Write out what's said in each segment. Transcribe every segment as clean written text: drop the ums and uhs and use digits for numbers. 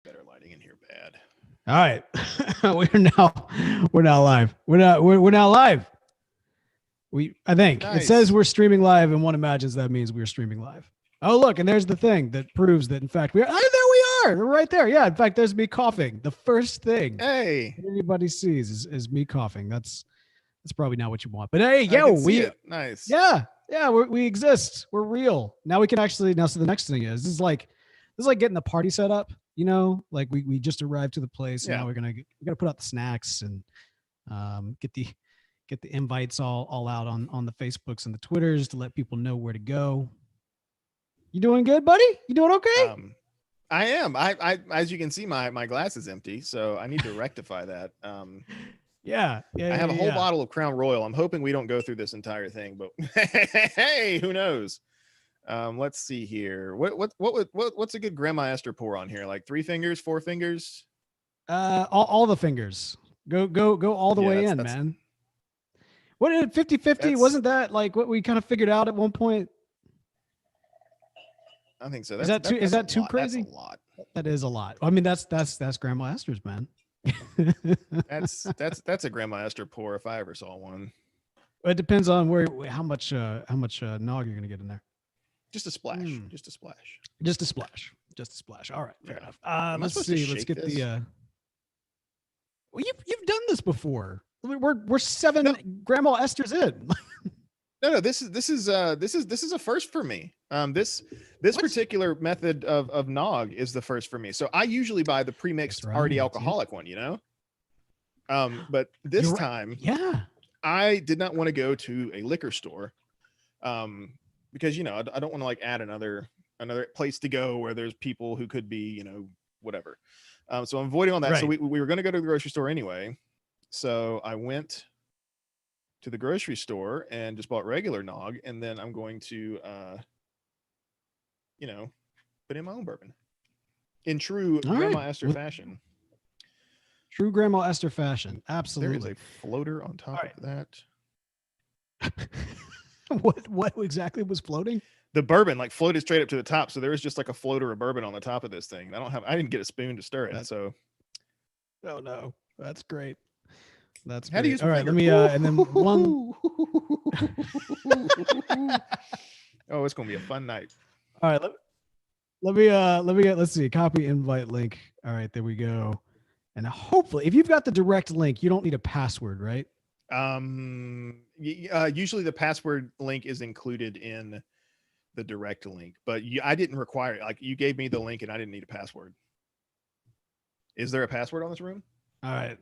Better lighting in here, bad. All right. we're now live. We're now live. I think it says Nice. we're streaming live, and one imagines that means we're streaming live. Oh, look, and there's the thing that proves that in fact we are. Oh, there we are. We're right there. Yeah. In fact, there's me coughing. The first thing Hey, everybody sees is me coughing. That's probably not what you want. But hey, I yo, can see it. Nice. yeah, we exist. We're real. Now we can actually so the next thing is getting the party set up, like we just arrived to the place and Yeah. now we gotta put out the snacks and get the invites all out on the Facebooks and the Twitters to let people know where to go. You doing good, buddy? You doing okay? I am. I as you can see, my glass is empty, so I need to rectify that. Yeah. I have a whole bottle of Crown Royal. I'm hoping we don't go through this entire thing, but hey, who knows? Let's see here. What's a good Grandma Esther pour on here? Like 3 fingers, 4 fingers? All the fingers. Go all the way in, man. What did 50-50? Wasn't that like what we kind of figured out at one point? I think so. Is that too crazy? That's a lot. That is a lot. I mean, that's Grandma Esther's, man. that's a Grandma Esther pour if I ever saw one. It depends on how much nog you're gonna get in there. Just a splash. Just a splash. Just a splash. Just a splash. All right, fair enough. Let's see. Let's get this? Well, you've done this before. We're 7 Grandma Esther's in. No, this is a first for me. This particular method of nog is the first for me. So I usually buy the pre-mixed already alcoholic one, but this time, I did not want to go to a liquor store, because I don't want to like add another place to go where there's people who could be, whatever. So I'm avoiding all that. Right. So we were going to go to the grocery store anyway. So I went to the grocery store and just bought regular nog, and then I'm going to put in my own bourbon in true Grandma Esther fashion. True Grandma Esther fashion. Absolutely. There is a floater on top of that. What exactly was floating? The bourbon like floated straight up to the top, so there was just like a floater of bourbon on the top of this thing. I didn't get a spoon to stir it. So oh no, that's great. That's how do you use? All right, let me and then one. Oh, it's gonna be a fun night. All right, let's see, copy invite link. All right, there we go. And hopefully, if you've got the direct link, you don't need a password, right? Usually the password link is included in the direct link, but I didn't require it. Like you gave me the link and I didn't need a password. Is there a password on this room? All right.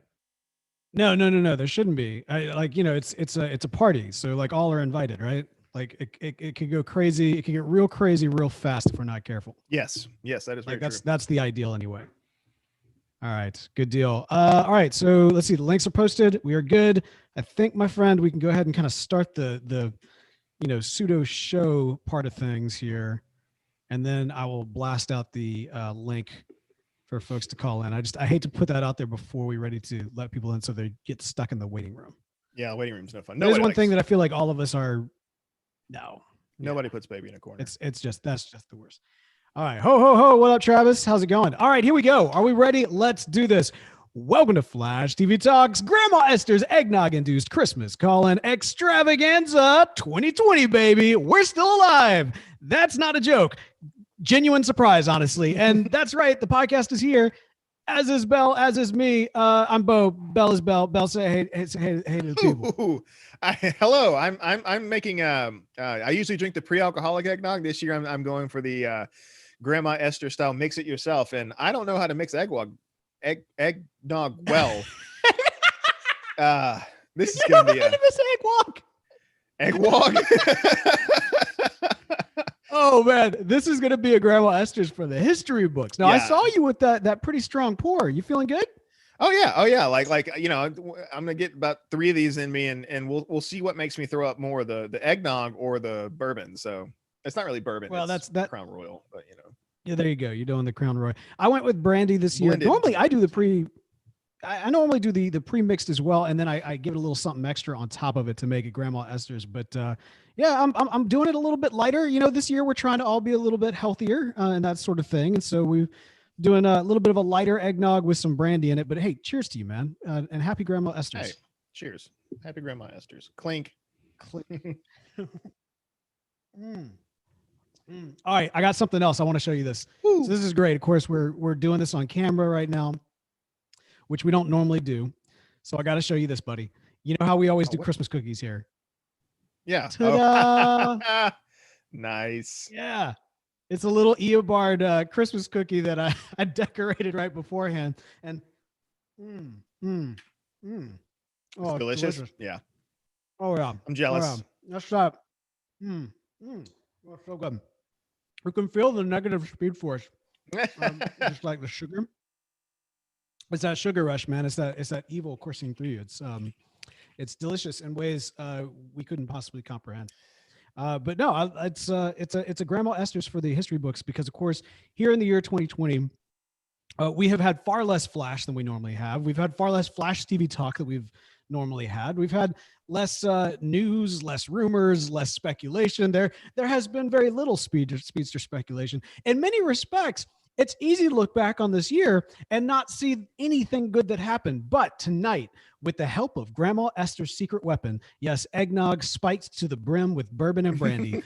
No. There shouldn't be. It's a party, so like all are invited, right? Like it could go crazy. It could get real crazy real fast if we're not careful. Yes, that is like very true. That's the ideal anyway. All right, good deal. All right, so let's see. The links are posted. We are good. I think, my friend, we can go ahead and kind of start the pseudo show part of things here, and then I will blast out the link for folks to call in. I hate to put that out there before we're ready to let people in, so they get stuck in the waiting room. Yeah, waiting room's no fun. There's one thing that I feel like all of us are. No, nobody puts baby in a corner. That's just the worst. All right, ho. What up, Travis? How's it going? All right, here we go. Are we ready? Let's do this. Welcome to Flash TV Talks, Grandma Esther's eggnog-induced Christmas call-in extravaganza 2020, baby. We're still alive. That's not a joke. Genuine surprise, honestly. And that's right. The podcast is here, as is Belle, as is me. I'm Bo. Belle is Belle. Belle, say hey to the people. Hello. I'm making. I usually drink the pre-alcoholic eggnog. This year, I'm going for the Grandma Esther style. Mix it yourself, and I don't know how to mix eggnog well. This is gonna be eggwog. Oh man, this is gonna be a Grandma Esther's for the history books. Now I saw you with that pretty strong pour. You feeling good? Oh yeah. Like I'm gonna get about 3 of these in me, and we'll see what makes me throw up more, the eggnog or the bourbon. So it's not really bourbon. Well, that's Crown Royal, but Yeah, there you go. You're doing the Crown Royal. I went with brandy this year. Blended. Normally I do I normally do the pre-mixed as well, and then I give it a little something extra on top of it to make it Grandma Esther's. But yeah, I'm doing it a little bit lighter. This year we're trying to all be a little bit healthier and that sort of thing. And so we doing a little bit of a lighter eggnog with some brandy in it. But hey, cheers to you, man, and happy Grandma Hey, Esther's. cheers. Happy Grandma Esther's. Clink. Mm. All right, I got something else. I want to show you this. Woo. So this is great. Of course, we're doing this on camera right now, which we don't normally do. So I got to show you this, buddy. You know how we always do Christmas cookies here? Yeah. Ta-da! Oh. Nice. Yeah. It's a little Eobard Christmas cookie that I decorated right beforehand. And oh, It's delicious. Yeah. Oh yeah. I'm jealous. Oh, yeah. That's that. Oh, so good. You can feel the negative speed force. Just like the sugar. It's that sugar rush, man. It's that evil coursing through you. It's delicious in ways we couldn't possibly comprehend. But no, it's a Grandma Esther's for the history books because, of course, here in the year 2020, we have had far less Flash than we normally have. We've had far less Flash TV talk that we've normally had. We've had less news, less rumors, less speculation. There has been very little speedster speculation. In many respects, it's easy to look back on this year and not see anything good that happened. But tonight, with the help of Grandma Esther's secret weapon, yes, eggnog spiked to the brim with bourbon and brandy,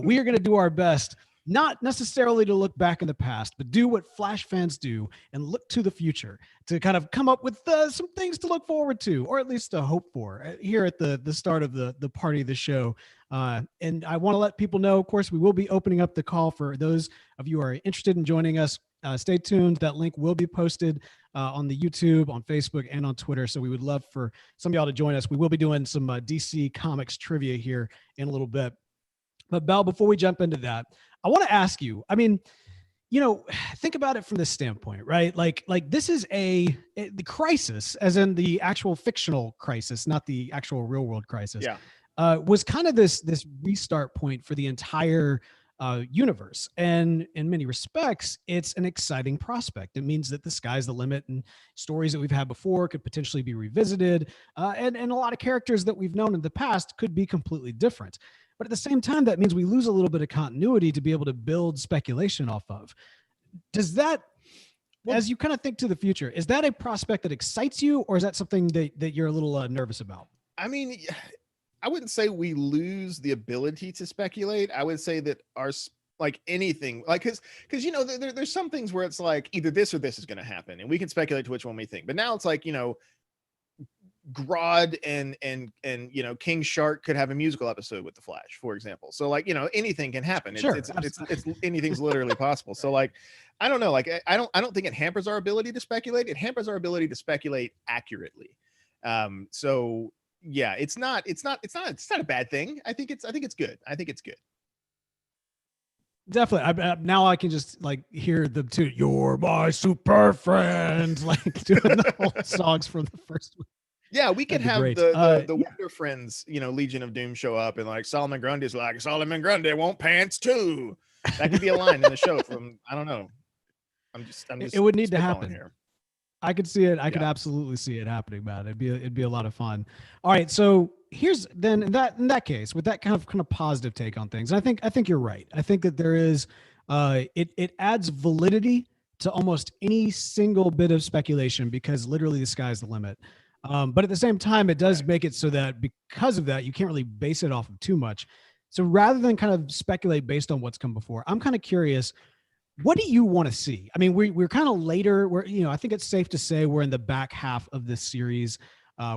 we are going to do our best, not necessarily to look back in the past, but do what Flash fans do and look to the future to kind of come up with some things to look forward to, or at least to hope for here at the start of the party of the show. And I want to let people know, of course, we will be opening up the call for those of you who are interested in joining us. Stay tuned. That link will be posted on the YouTube, on Facebook, and on Twitter. So we would love for some of y'all to join us. We will be doing some DC Comics trivia here in a little bit. But Belle, before we jump into that, I want to ask you, I mean, think about it from this standpoint, right? Like this is the crisis, as in the actual fictional crisis, not the actual real world crisis. Yeah. Was kind of this restart point for the entire universe. And in many respects, it's an exciting prospect. It means that the sky's the limit, and stories that we've had before could potentially be revisited. And a lot of characters that we've known in the past could be completely different. But at the same time, that means we lose a little bit of continuity to be able to build speculation off of. Does that, as you kind of think to the future, is that a prospect that excites you, or is that something that you're a little nervous about? I mean, I wouldn't say we lose the ability to speculate. I would say that like anything, like, cause there's some things where it's like either this or this is going to happen, and we can speculate to which one we think. But now it's like, Grodd and King Shark could have a musical episode with the Flash, for example. So like, anything can happen. It's anything's literally possible. So like, I don't know. Like, I don't think it hampers our ability to speculate. It hampers our ability to speculate accurately. So yeah, it's not a bad thing. I think it's good. I think it's good. Definitely. Now I can just like hear them too. You're my super friend, like doing the whole songs from the first one. Yeah, we could have the Wonder Friends, Legion of Doom show up, and like Solomon Grundy's like, Solomon Grundy want pants too. That could be a line in the show from, I don't know. I'm just it would need to happen here. I could see it. I could absolutely see it happening, man. It'd be a lot of fun. All right. So here's then in that case, with that kind of positive take on things, I think you're right. I think that there is it adds validity to almost any single bit of speculation, because literally the sky's the limit. But at the same time, it does make it so that because of that, you can't really base it off of too much. So rather than kind of speculate based on what's come before, I'm kind of curious, what do you want to see? I mean, we're kind of later. I think it's safe to say we're in the back half of this series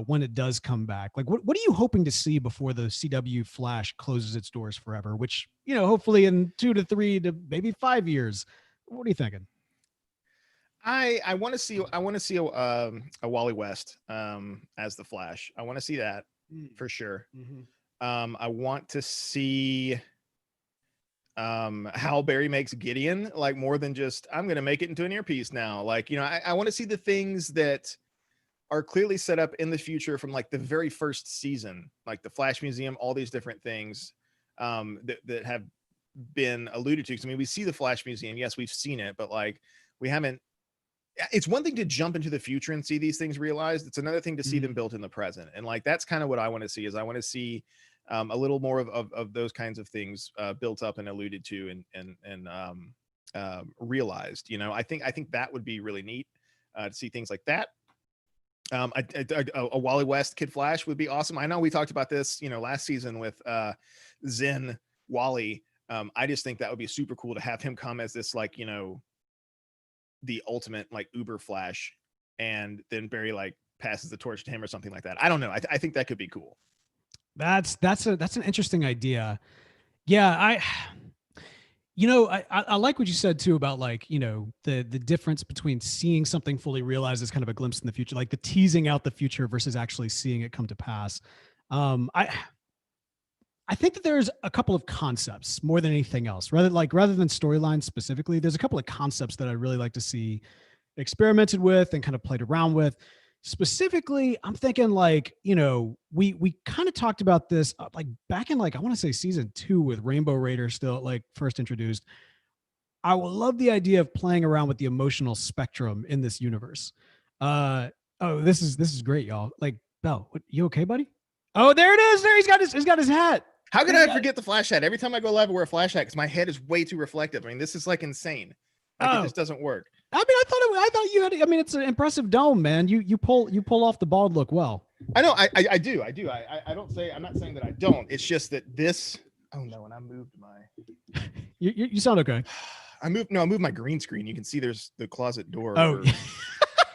when it does come back. Like, what are you hoping to see before the CW Flash closes its doors forever? Which, hopefully in 2 to 3 to maybe 5 years. What are you thinking? I want to see a Wally West as the Flash. I want to see that for sure. Mm-hmm. I want to see how Barry makes Gideon, like, more than just, I'm going to make it into an earpiece now. Like, I want to see the things that are clearly set up in the future from like the very first season, like the Flash Museum, all these different things that have been alluded to. 'Cause I mean, we see the Flash Museum. Yes, we've seen it, but like, we haven't. It's one thing to jump into the future and see these things realized. It's another thing to see them built in the present. And like, that's kind of what I want to see. Is I want to see a little more of those kinds of things built up and alluded to and realized. You know, I think that would be really neat to see things like that. A Wally West Kid Flash would be awesome. I know we talked about this, you know, last season with Zen Wally. I just think that would be super cool to have him come as this, like, you know, the ultimate like Uber Flash, and then Barry like passes the torch to him or something like that. I don't know. I think that could be cool. That's an interesting idea. Yeah, I like what you said too about, like, you know, the difference between seeing something fully realized as kind of a glimpse in the future, like the teasing out the future versus actually seeing it come to pass. I think that there's a couple of concepts more than anything else, rather than storylines specifically. There's a couple of concepts that I really like to see experimented with and kind of played around with. Specifically, I'm thinking, like, you know, we kind of talked about this like back in, like, I want to say season 2 with Rainbow Raider still like first introduced. I would love the idea of playing around with the emotional spectrum in this universe. Oh, this is great, y'all. Like, Bell, you okay, buddy? Oh, there it is. There, he's got his hat. How could I forget the flash hat? Every time I go live, I wear a flash hat because my head is way too reflective. I mean, this is like insane. Like, it just doesn't work. I mean, I thought you had. I mean, it's an impressive dome, man. You pull off the bald look well. I know. I do. I don't say. I'm not saying that I don't. It's just that this. Oh no! And I moved my. You sound okay. I moved my green screen. You can see there's the closet door. Oh.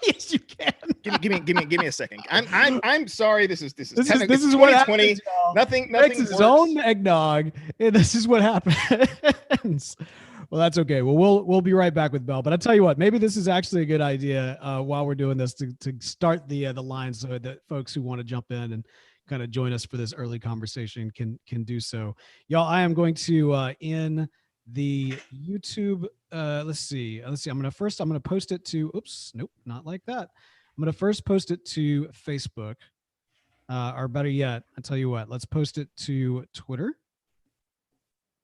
Yes, you can. Give me a second. I'm sorry. This is what 2020. Happens, nothing. His own eggnog. This is what happens. Well, that's okay. Well, we'll be right back with Bell. But I tell you what, maybe this is actually a good idea while we're doing this to start the lines so that folks who want to jump in and kind of join us for this early conversation can do so. Y'all, I am going to in the YouTube. Let's see. I'm gonna post it to. Oops, nope, not like that. I'm gonna first post it to Facebook, or better yet, I tell you what. Let's post it to Twitter,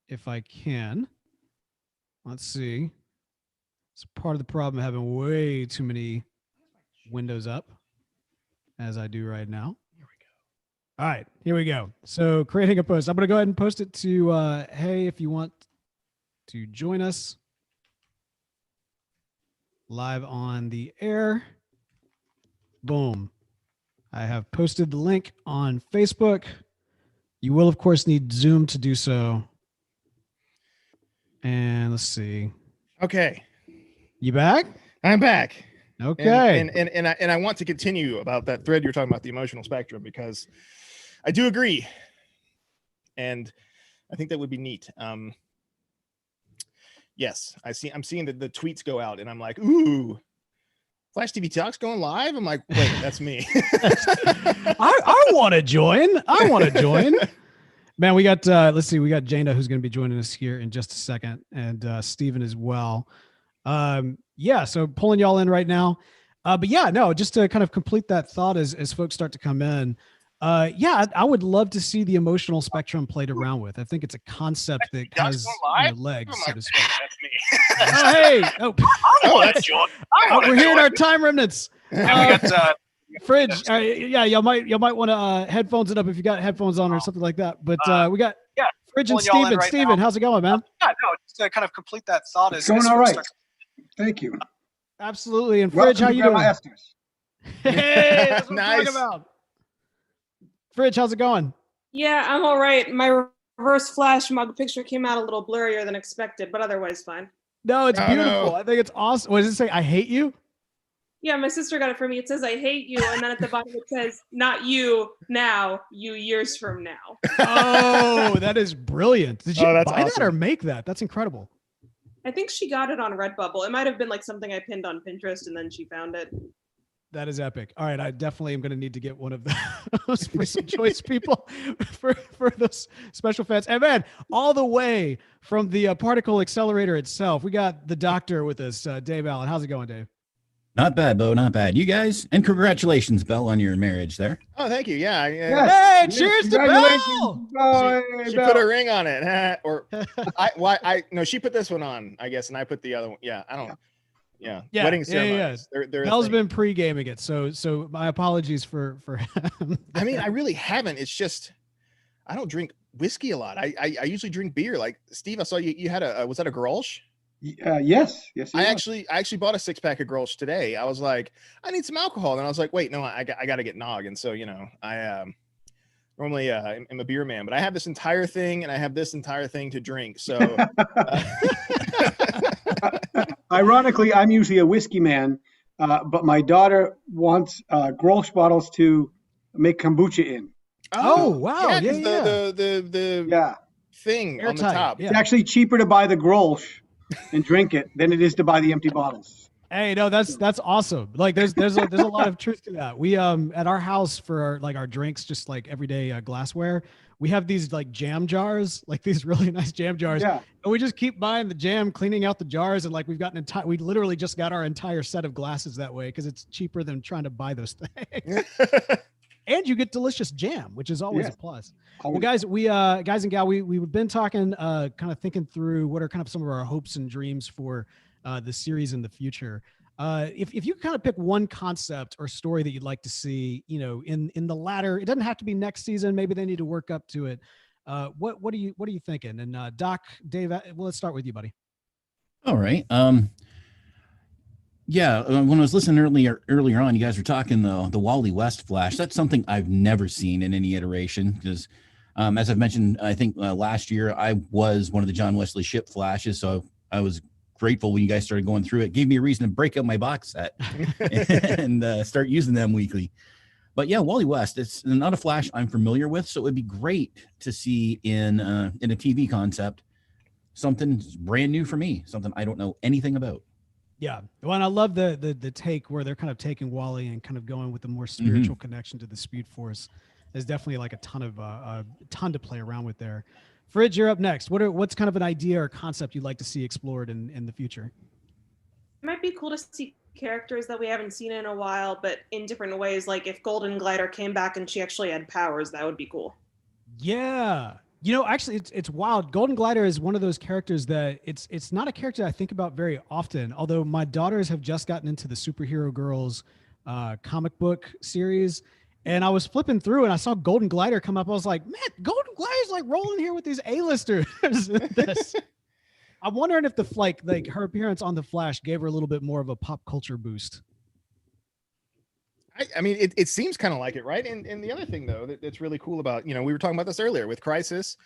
if I can. Let's see. It's part of the problem having way too many windows up, as I do right now. Here we go. All right, here we go. So creating a post. I'm gonna go ahead and post it to. Hey, if you want to join us live on the air. Boom. I have posted the link on Facebook. You will, of course, need Zoom to do so. And let's see. Okay. You back? I'm back. Okay. And I want to continue about that thread you're talking about, the emotional spectrum, because I do agree. And I think that would be neat. Yes, I'm seeing the tweets go out and I'm like, ooh, Flash TV Talks going live. I'm like, wait, that's me. I want to join. Man, we got, let's see, we got Jana who's going to be joining us here in just a second, and Steven as well. Yeah, so pulling y'all in right now. But yeah, no, just to kind of complete that thought as folks start to come in. Yeah, I would love to see the emotional spectrum played around with. I think it's a concept that has legs, so to speak. That's me. Oh, hey. That's John. We're here in our time remnants. And we got Fridge. Yeah, y'all might want to headphones it up if you got headphones on or something like that. But we got Fridge and Steven. Right Steven, how's it going, man? Yeah, no, just to kind of complete that thought. It's going all right. Thank you. Absolutely. And Fridge, how you doing? Hey, that's what nice. I'm talking about. Fridge, how's it going? Yeah, I'm all right. My reverse flash mug picture came out a little blurrier than expected, but otherwise fine. No, it's beautiful. No. I think it's awesome. What does it say? I hate you? Yeah, my sister got it for me. It says, I hate you. And then at the bottom it says, not you now, you years from now. Oh, that is brilliant. Did you buy awesome. that or make that? That's incredible. I think she got it on Redbubble. It might have been like something I pinned on Pinterest and then she found it. That is epic. All right, I definitely am going to need to get one of those for some choice people for those special fans. And man, all the way from the particle accelerator itself, we got the doctor with us, Dave Allen. How's it going, Dave? Not bad, Bo. Not bad. You guys, and congratulations, Belle, on your marriage there. Oh, thank you. Yeah. Hey, cheers to Belle. She put a ring on it, or no, she put this one on, I guess, and I put the other one. Yeah, I don't. Yeah. Wedding ceremonies. Yeah. They're Belle's been pre-gaming it, so my apologies for him. I mean, I really haven't. It's just I don't drink whiskey a lot. I usually drink beer. Like Steve, I saw you had was that a Grolsch? Yes, he I was. actually bought a 6-pack of Grolsch today. I was like, I need some alcohol, and I was like, wait, no, I got to get Nog. And so I normally am a beer man, but I have this entire thing, and I have this entire thing to drink. So, Ironically, I'm usually a whiskey man, but my daughter wants Grolsch bottles to make kombucha in. Oh, wow. yeah, Yeah, 'cause yeah. Yeah, the thing on the Airtight, top. yeah. it's actually cheaper to buy the Grolsch and drink it than it is to buy the empty bottles. Hey, no, that's awesome. Like there's a lot of truth to that. We at our house for our drinks, just like everyday glassware, we have these like jam jars, like these really nice jam jars. Yeah. And we just keep buying the jam, cleaning out the jars, and like we literally just got our entire set of glasses that way because it's cheaper than trying to buy those things. And you get delicious jam, which is always a plus. Well, guys, guys and gal, we've been talking, kind of thinking through what are kind of some of our hopes and dreams for the series in the future. If you kind of pick one concept or story that you'd like to see, in the latter, it doesn't have to be next season. Maybe they need to work up to it. What are you thinking? And Doc, Dave, well, let's start with you, buddy. All right. Yeah, when I was listening earlier on, you guys were talking the Wally West Flash. That's something I've never seen in any iteration because, as I've mentioned, I think last year I was one of the John Wesley Ship Flashes, so I was grateful when you guys started going through it. It gave me a reason to break out my box set and start using them weekly. But yeah, Wally West, it's not a Flash I'm familiar with, so it would be great to see in a TV concept something brand new for me, something I don't know anything about. Yeah. Well, and I love the take where they're kind of taking Wally and kind of going with the more spiritual connection to the Speed Force. There's definitely like a ton to play around with there. Fridge, you're up next. What's kind of an idea or concept you'd like to see explored in the future? It might be cool to see characters that we haven't seen in a while, but in different ways. Like if Golden Glider came back and she actually had powers, that would be cool. Yeah. Actually, it's wild. Golden Glider is one of those characters that it's not a character I think about very often. Although my daughters have just gotten into the Superhero Girls comic book series, and I was flipping through and I saw Golden Glider come up. I was like, man, Golden Glider's like rolling here with these A-listers. I'm wondering if like her appearance on The Flash gave her a little bit more of a pop culture boost. I mean, it seems kind of like it, right? And the other thing, though, that's really cool about, we were talking about this earlier with Crisis.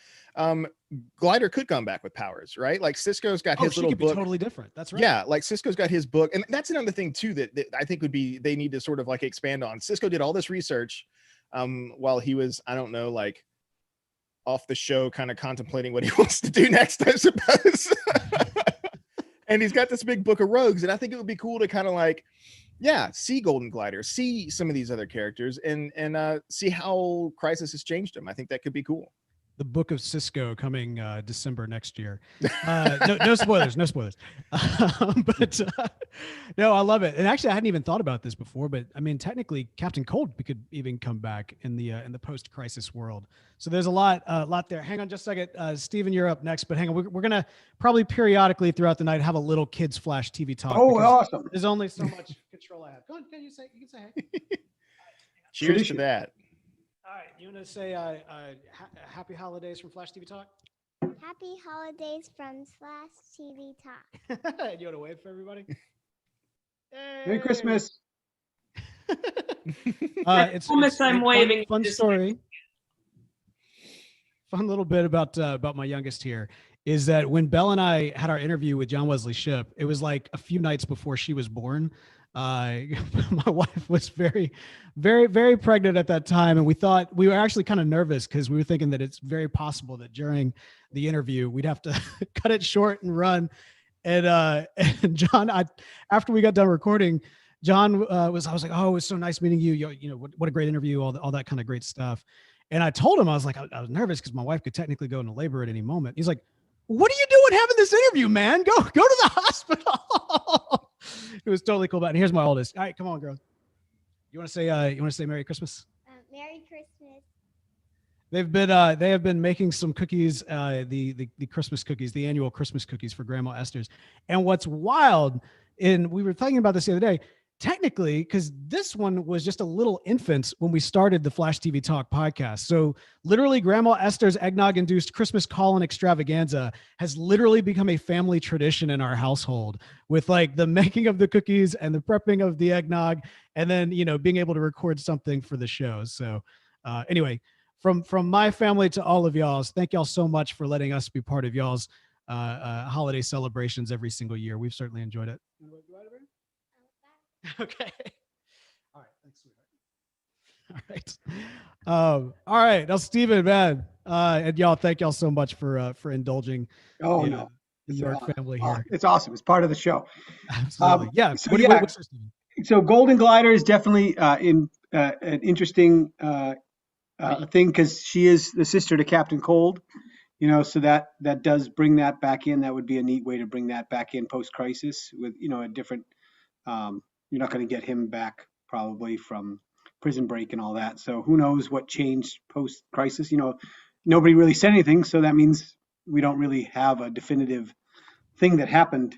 Glider could come back with powers, right? Like Cisco's got his little book. Totally different. That's right. Yeah, like Cisco's got his book. And that's another thing, too, that I think they need to sort of like expand on. Cisco did all this research while he was, I don't know, like off the show, kind of contemplating what he wants to do next, I suppose. And he's got this big book of rogues. And I think it would be cool to kind of like, see Golden Glider, see some of these other characters, and see how Crisis has changed them. I think that could be cool. The Book of Cisco coming December next year. No spoilers, no spoilers. But no, I love it. And actually, I hadn't even thought about this before. But I mean, technically, Captain Cold could even come back in the post-crisis world. So there's a lot there. Hang on just a second, Steven, you're up next. But hang on, we're gonna probably periodically throughout the night have a little Kids Flash TV talk. Oh, awesome! There's only so much control I have. Go on, you can say hey. Cheers to that. All right, you want to say happy holidays from Flash TV Talk? Happy holidays from Flash TV Talk. You want to wave for everybody? Hey. Merry Christmas. It's I'm waving. Fun story. Fun little bit about my youngest here is that when Belle and I had our interview with John Wesley Shipp, it was like a few nights before she was born. My wife was very, very, very pregnant at that time. And we were actually kind of nervous because we were thinking that it's very possible that during the interview, we'd have to cut it short and run. And John, after we got done recording, John I was like, oh, it was so nice meeting you. You know, what a great interview, all that kind of great stuff. And I told him, I was like, I was nervous because my wife could technically go into labor at any moment. He's like, what are you doing having this interview, man? Go to the hospital. It was totally cool. And here's my oldest. All right, come on, girl. You want to say Merry Christmas? Merry Christmas. They have been making some cookies, the Christmas cookies, the annual Christmas cookies for Grandma Esther's. And what's wild, and we were talking about this the other day, technically, because this one was just a little infant when we started the Flash TV Talk podcast. So literally Grandma Esther's eggnog-induced Christmas call-in extravaganza has literally become a family tradition in our household, with like the making of the cookies and the prepping of the eggnog, and then, being able to record something for the show. So anyway, from my family to all of y'all's, thank y'all so much for letting us be part of y'all's holiday celebrations every single year. We've certainly enjoyed it. Okay. All right. Thanks, sweetheart. All right. All right. Now, Steven, man, and y'all, thank y'all so much for indulging. No. The York family here. It's awesome. It's part of the show. Absolutely. Yeah. So, What's your Steven? So Golden Glider is definitely an interesting thing, because she is the sister to Captain Cold. So that does bring that back in. That would be a neat way to bring that back in post-crisis with, a different, you're not going to get him back probably from Prison Break and all that. So who knows what changed post-crisis? Nobody really said anything. So that means we don't really have a definitive thing that happened.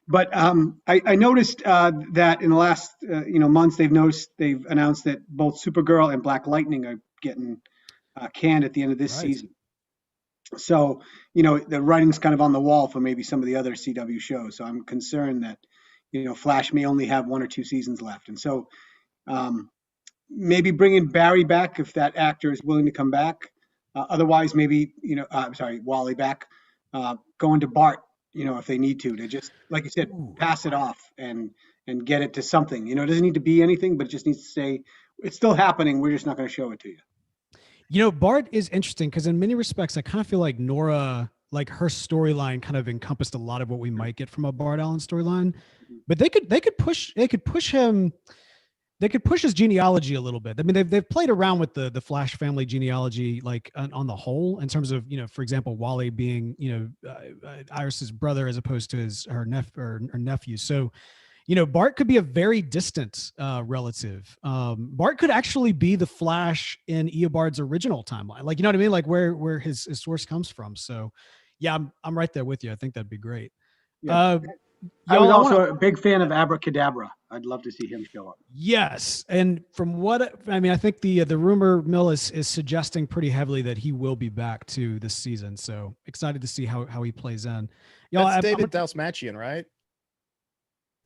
But I noticed that in the last, months, they've announced that both Supergirl and Black Lightning are getting canned at the end of this season. So, the writing's kind of on the wall for maybe some of the other CW shows. So I'm concerned that, Flash may only have 1 or 2 seasons left. And so maybe bringing Barry back if that actor is willing to come back. Otherwise, maybe, Wally back, going to Bart, if they need to just, like you said, pass it off and get it to something. It doesn't need to be anything, but it just needs to say, it's still happening. We're just not going to show it to you. Bart is interesting because in many respects, I kind of feel like Nora, like her storyline kind of encompassed a lot of what we might get from a Bart Allen storyline, but they could push his genealogy a little bit. I mean, they've played around with the Flash family genealogy, like on the whole, in terms of, for example, Wally being, Iris's brother as opposed to her nephew. So, Bart could be a very distant relative. Bart could actually be the Flash in Eobard's original timeline. Like, you know what I mean? Like where his source comes from. So yeah, I'm right there with you. I think that'd be great. Yeah. I was also a big fan of Abracadabra. I'd love to see him show up. Yes. And from what, I think the rumor mill is suggesting pretty heavily that he will be back to this season. So excited to see how he plays in. That's David Dalsmachian, right?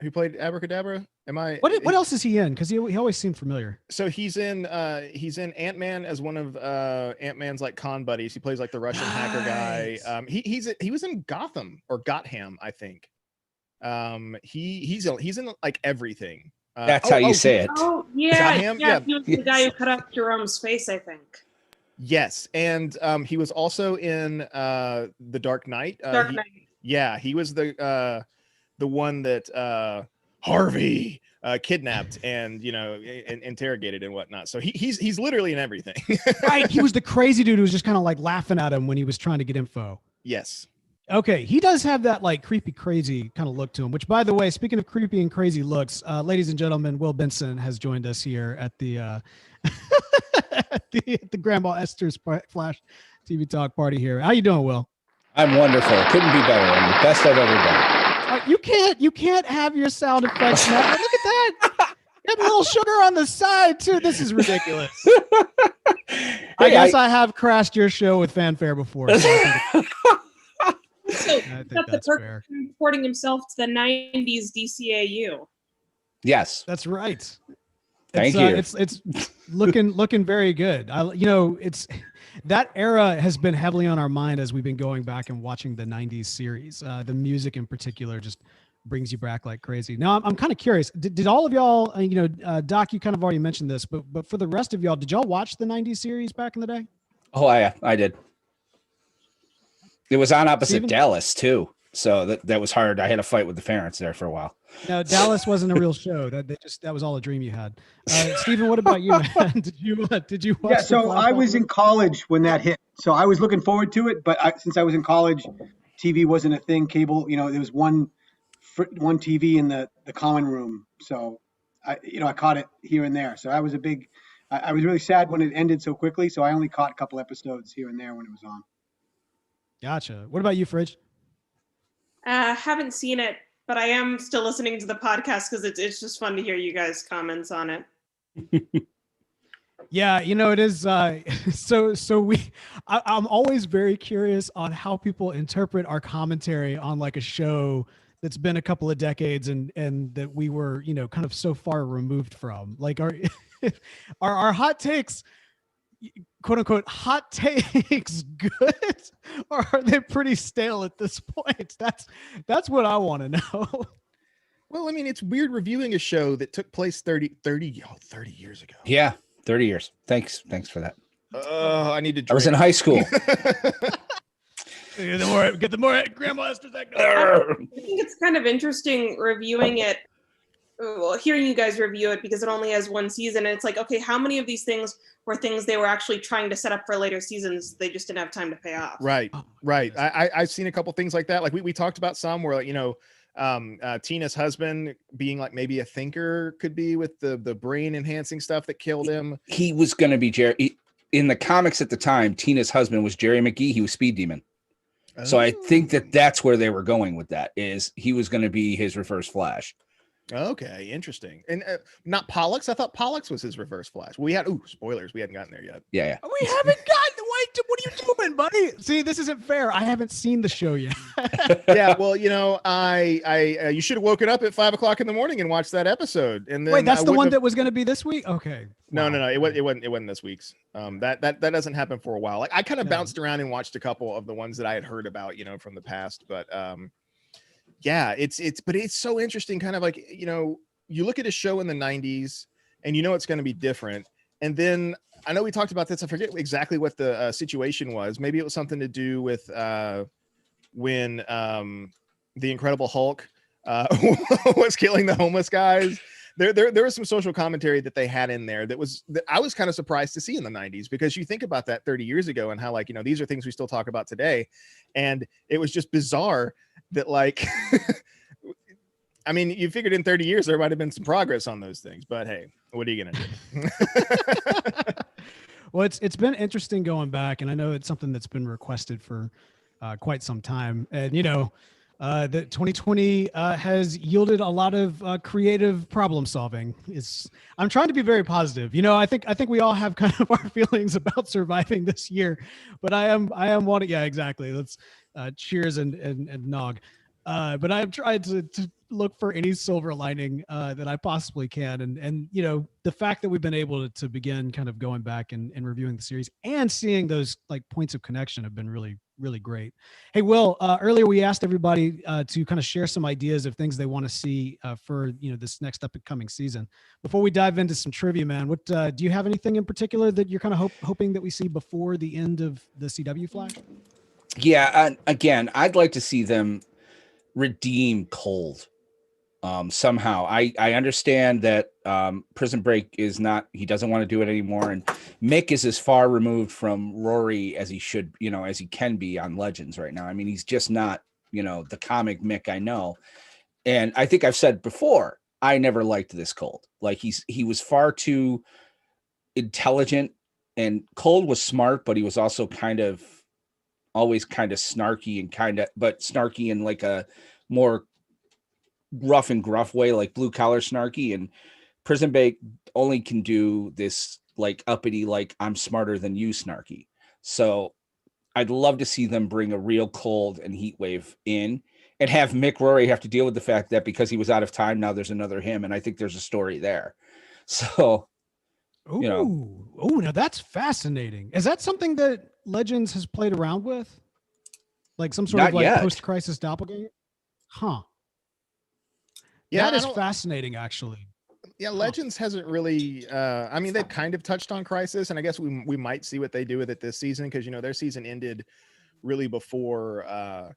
Who played Abracadabra? What else is he in? Because he always seemed familiar. So he's in Ant-Man as one of Ant-Man's like con buddies. He plays like the Russian hacker guy. He was in Gotham, I think. He's in like everything. That's how you say it. Oh yeah, yeah. He was the guy who cut up Jerome's face, I think. Yes, and he was also in The Dark Knight. Dark Knight. Yeah, he was the one that Harvey kidnapped and interrogated and whatnot. So he's literally in everything. Right, he was the crazy dude who was just kind of like laughing at him when he was trying to get info. Yes. Okay, he does have that like creepy, crazy kind of look to him, which, by the way, speaking of creepy and crazy looks, ladies and gentlemen, Will Benson has joined us here at the at the Grandma Esther's Flash TV Talk party here. How you doing, Will? I'm wonderful. Couldn't be better. I'm the best I've ever done. You can't have your sound effects now. Look at that. You have a little sugar on the side too. This is ridiculous. I guess I have crashed your show with fanfare before. So I think that's fair. Reporting himself to the 90s DCAU. Yes, that's right. Thank you. It's looking very good. It's that era has been heavily on our mind as we've been going back and watching the 90s series. The music in particular just brings you back like crazy. Now I'm kind of curious. Did all of y'all, Doc, you kind of already mentioned this, but for the rest of y'all, did y'all watch the 90s series back in the day? Oh, I did. It was on opposite Dallas too, so that was hard. I had a fight with the parents there for a while. No, Dallas wasn't a real show. That was all a dream you had. Steven, what about you, man? Did you watch? Yeah, so I was in college when that hit, so I was looking forward to it. But since I was in college, TV wasn't a thing. Cable, there was one TV in the common room, so I caught it here and there. So I was I was really sad when it ended so quickly. So I only caught a couple episodes here and there when it was on. Gotcha. What about you, Fridge? Haven't seen it but I am still listening to the podcast because it's just fun to hear you guys' comments on it. Yeah, it is. I'm always very curious on how people interpret our commentary on like a show that's been a couple of decades and that we were, kind of so far removed from. Like, are our hot takes, quote unquote, hot takes good, or are they pretty stale at this point? That's what I want to know. Well, I mean, it's weird reviewing a show that took place 30 years ago. Yeah, 30 years. Thanks for that. I need to drink. I was in high school. Get the more Grandma Esther's I think it's kind of interesting reviewing it, hearing you guys review it, because it only has one season. And it's like, okay, how many of these things were things they were actually trying to set up for later seasons? They just didn't have time to pay off. Right. I've seen a couple things like that. Like we talked about some where, Tina's husband being like maybe a thinker could be with the brain enhancing stuff that killed him. He was going to be Jerry. In the comics at the time, Tina's husband was Jerry McGee. He was Speed Demon. So I think that's where they were going with that, is he was going to be his Reverse Flash. Okay, interesting. And not Pollux. I thought Pollux was his Reverse Flash. We had spoilers. We hadn't gotten there yet. Yeah. We haven't gotten. Wait, what are you doing, buddy? See, this isn't fair. I haven't seen the show yet. Yeah, well, I you should have woken up at 5 o'clock in the morning and watched that episode. And then wait, that's the one that was going to be this week. Okay. No, it wasn't this week's. That doesn't happen for a while. Like I kind of bounced around and watched a couple of the ones that I had heard about, from the past, but yeah, it's so interesting. Kind of like, you look at a show in the 90s and it's going to be different. And then I know we talked about this. I forget exactly what the situation was. Maybe it was something to do with when the Incredible Hulk was killing the homeless guys. There was some social commentary that they had in there that I was kind of surprised to see in the 90s, because you think about that 30 years ago and how, like, these are things we still talk about today. And it was just bizarre that, like, I mean, you figured in 30 years there might have been some progress on those things, but hey, what are you gonna do? Well, it's been interesting going back, and I know it's something that's been requested for quite some time. And that 2020 has yielded a lot of creative problem solving. I'm trying to be very positive. I think we all have kind of our feelings about surviving this year, but I am wanting. Yeah, exactly. Let's cheers and nog. But I've tried to look for any silver lining that I possibly can. And the fact that we've been able to begin kind of going back and reviewing the series and seeing those like points of connection have been really, really great. Hey, Will, earlier we asked everybody to kind of share some ideas of things they want to see for, this next upcoming season. Before we dive into some trivia, man, what do you have anything in particular that you're kind of hoping that we see before the end of the CW Flash? Yeah. Again, I'd like to see them redeem Cold somehow. I understand that Prison Break is not, he doesn't want to do it anymore, and Mick is as far removed from Rory as he should, as he can be on Legends right now. I mean, he's just not, the comic Mick I know. And I think I've said before, I never liked this Cold. Like he was far too intelligent, and Cold was smart, but he was also always kind of snarky and but snarky in like a more rough and gruff way, like blue collar snarky. And Prison Break only can do this like uppity, like I'm smarter than you snarky. So I'd love to see them bring a real Cold and Heatwave in, and have Mick Rory have to deal with the fact that because he was out of time, now there's another him. And I think there's a story there. So, now that's fascinating. Is that something that Legends has played around with? Like some sort Not of like yet. post-crisis doppelganger? Huh. Yeah, that is fascinating, actually. Yeah, Legends hasn't really. I mean, they've kind of touched on Crisis, and I guess we might see what they do with it this season, because their season ended really before,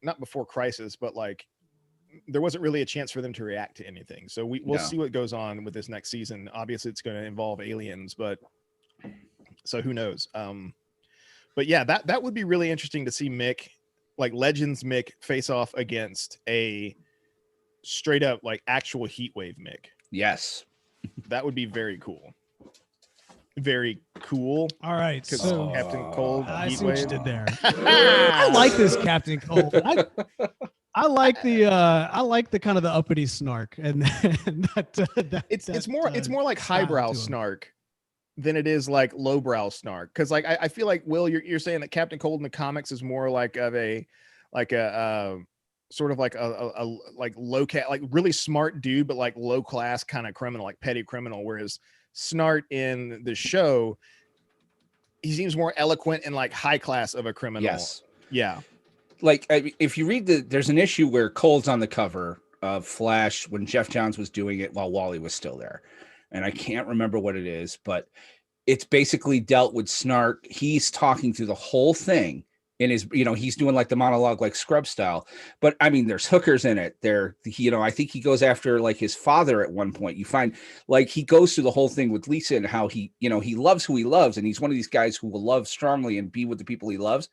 not before Crisis, but like there wasn't really a chance for them to react to anything. So we'll see what goes on with this next season. Obviously, it's going to involve aliens, but so who knows? But yeah, that would be really interesting to see Mick, like Legends Mick, face off against a straight up like actual Heatwave Mick. Yes, that would be very cool. Very cool. All right, so Captain Cold. I see what you did there. I like this Captain Cold. I like the kind of the uppity snark, and that It's more like style highbrow to him. snark than it is like lowbrow snark. Because like I feel like Will, you're saying that Captain Cold in the comics is more like of a sort of like a like low cat, like really smart dude, but like low class kind of criminal, like petty criminal. Whereas Snart in the show, he seems more eloquent and like high class of a criminal. Yes. Yeah. Like if you read there's an issue where Cole's on the cover of Flash when Jeff Johns was doing it while Wally was still there. And I can't remember what it is, but it's basically dealt with Snark. He's talking through the whole thing in his, he's doing like the monologue, like Scrub style. But I mean, there's hookers in it. I think he goes after like his father at one point. You find like he goes through the whole thing with Lisa and how he loves who he loves. And he's one of these guys who will love strongly and be with the people he loves.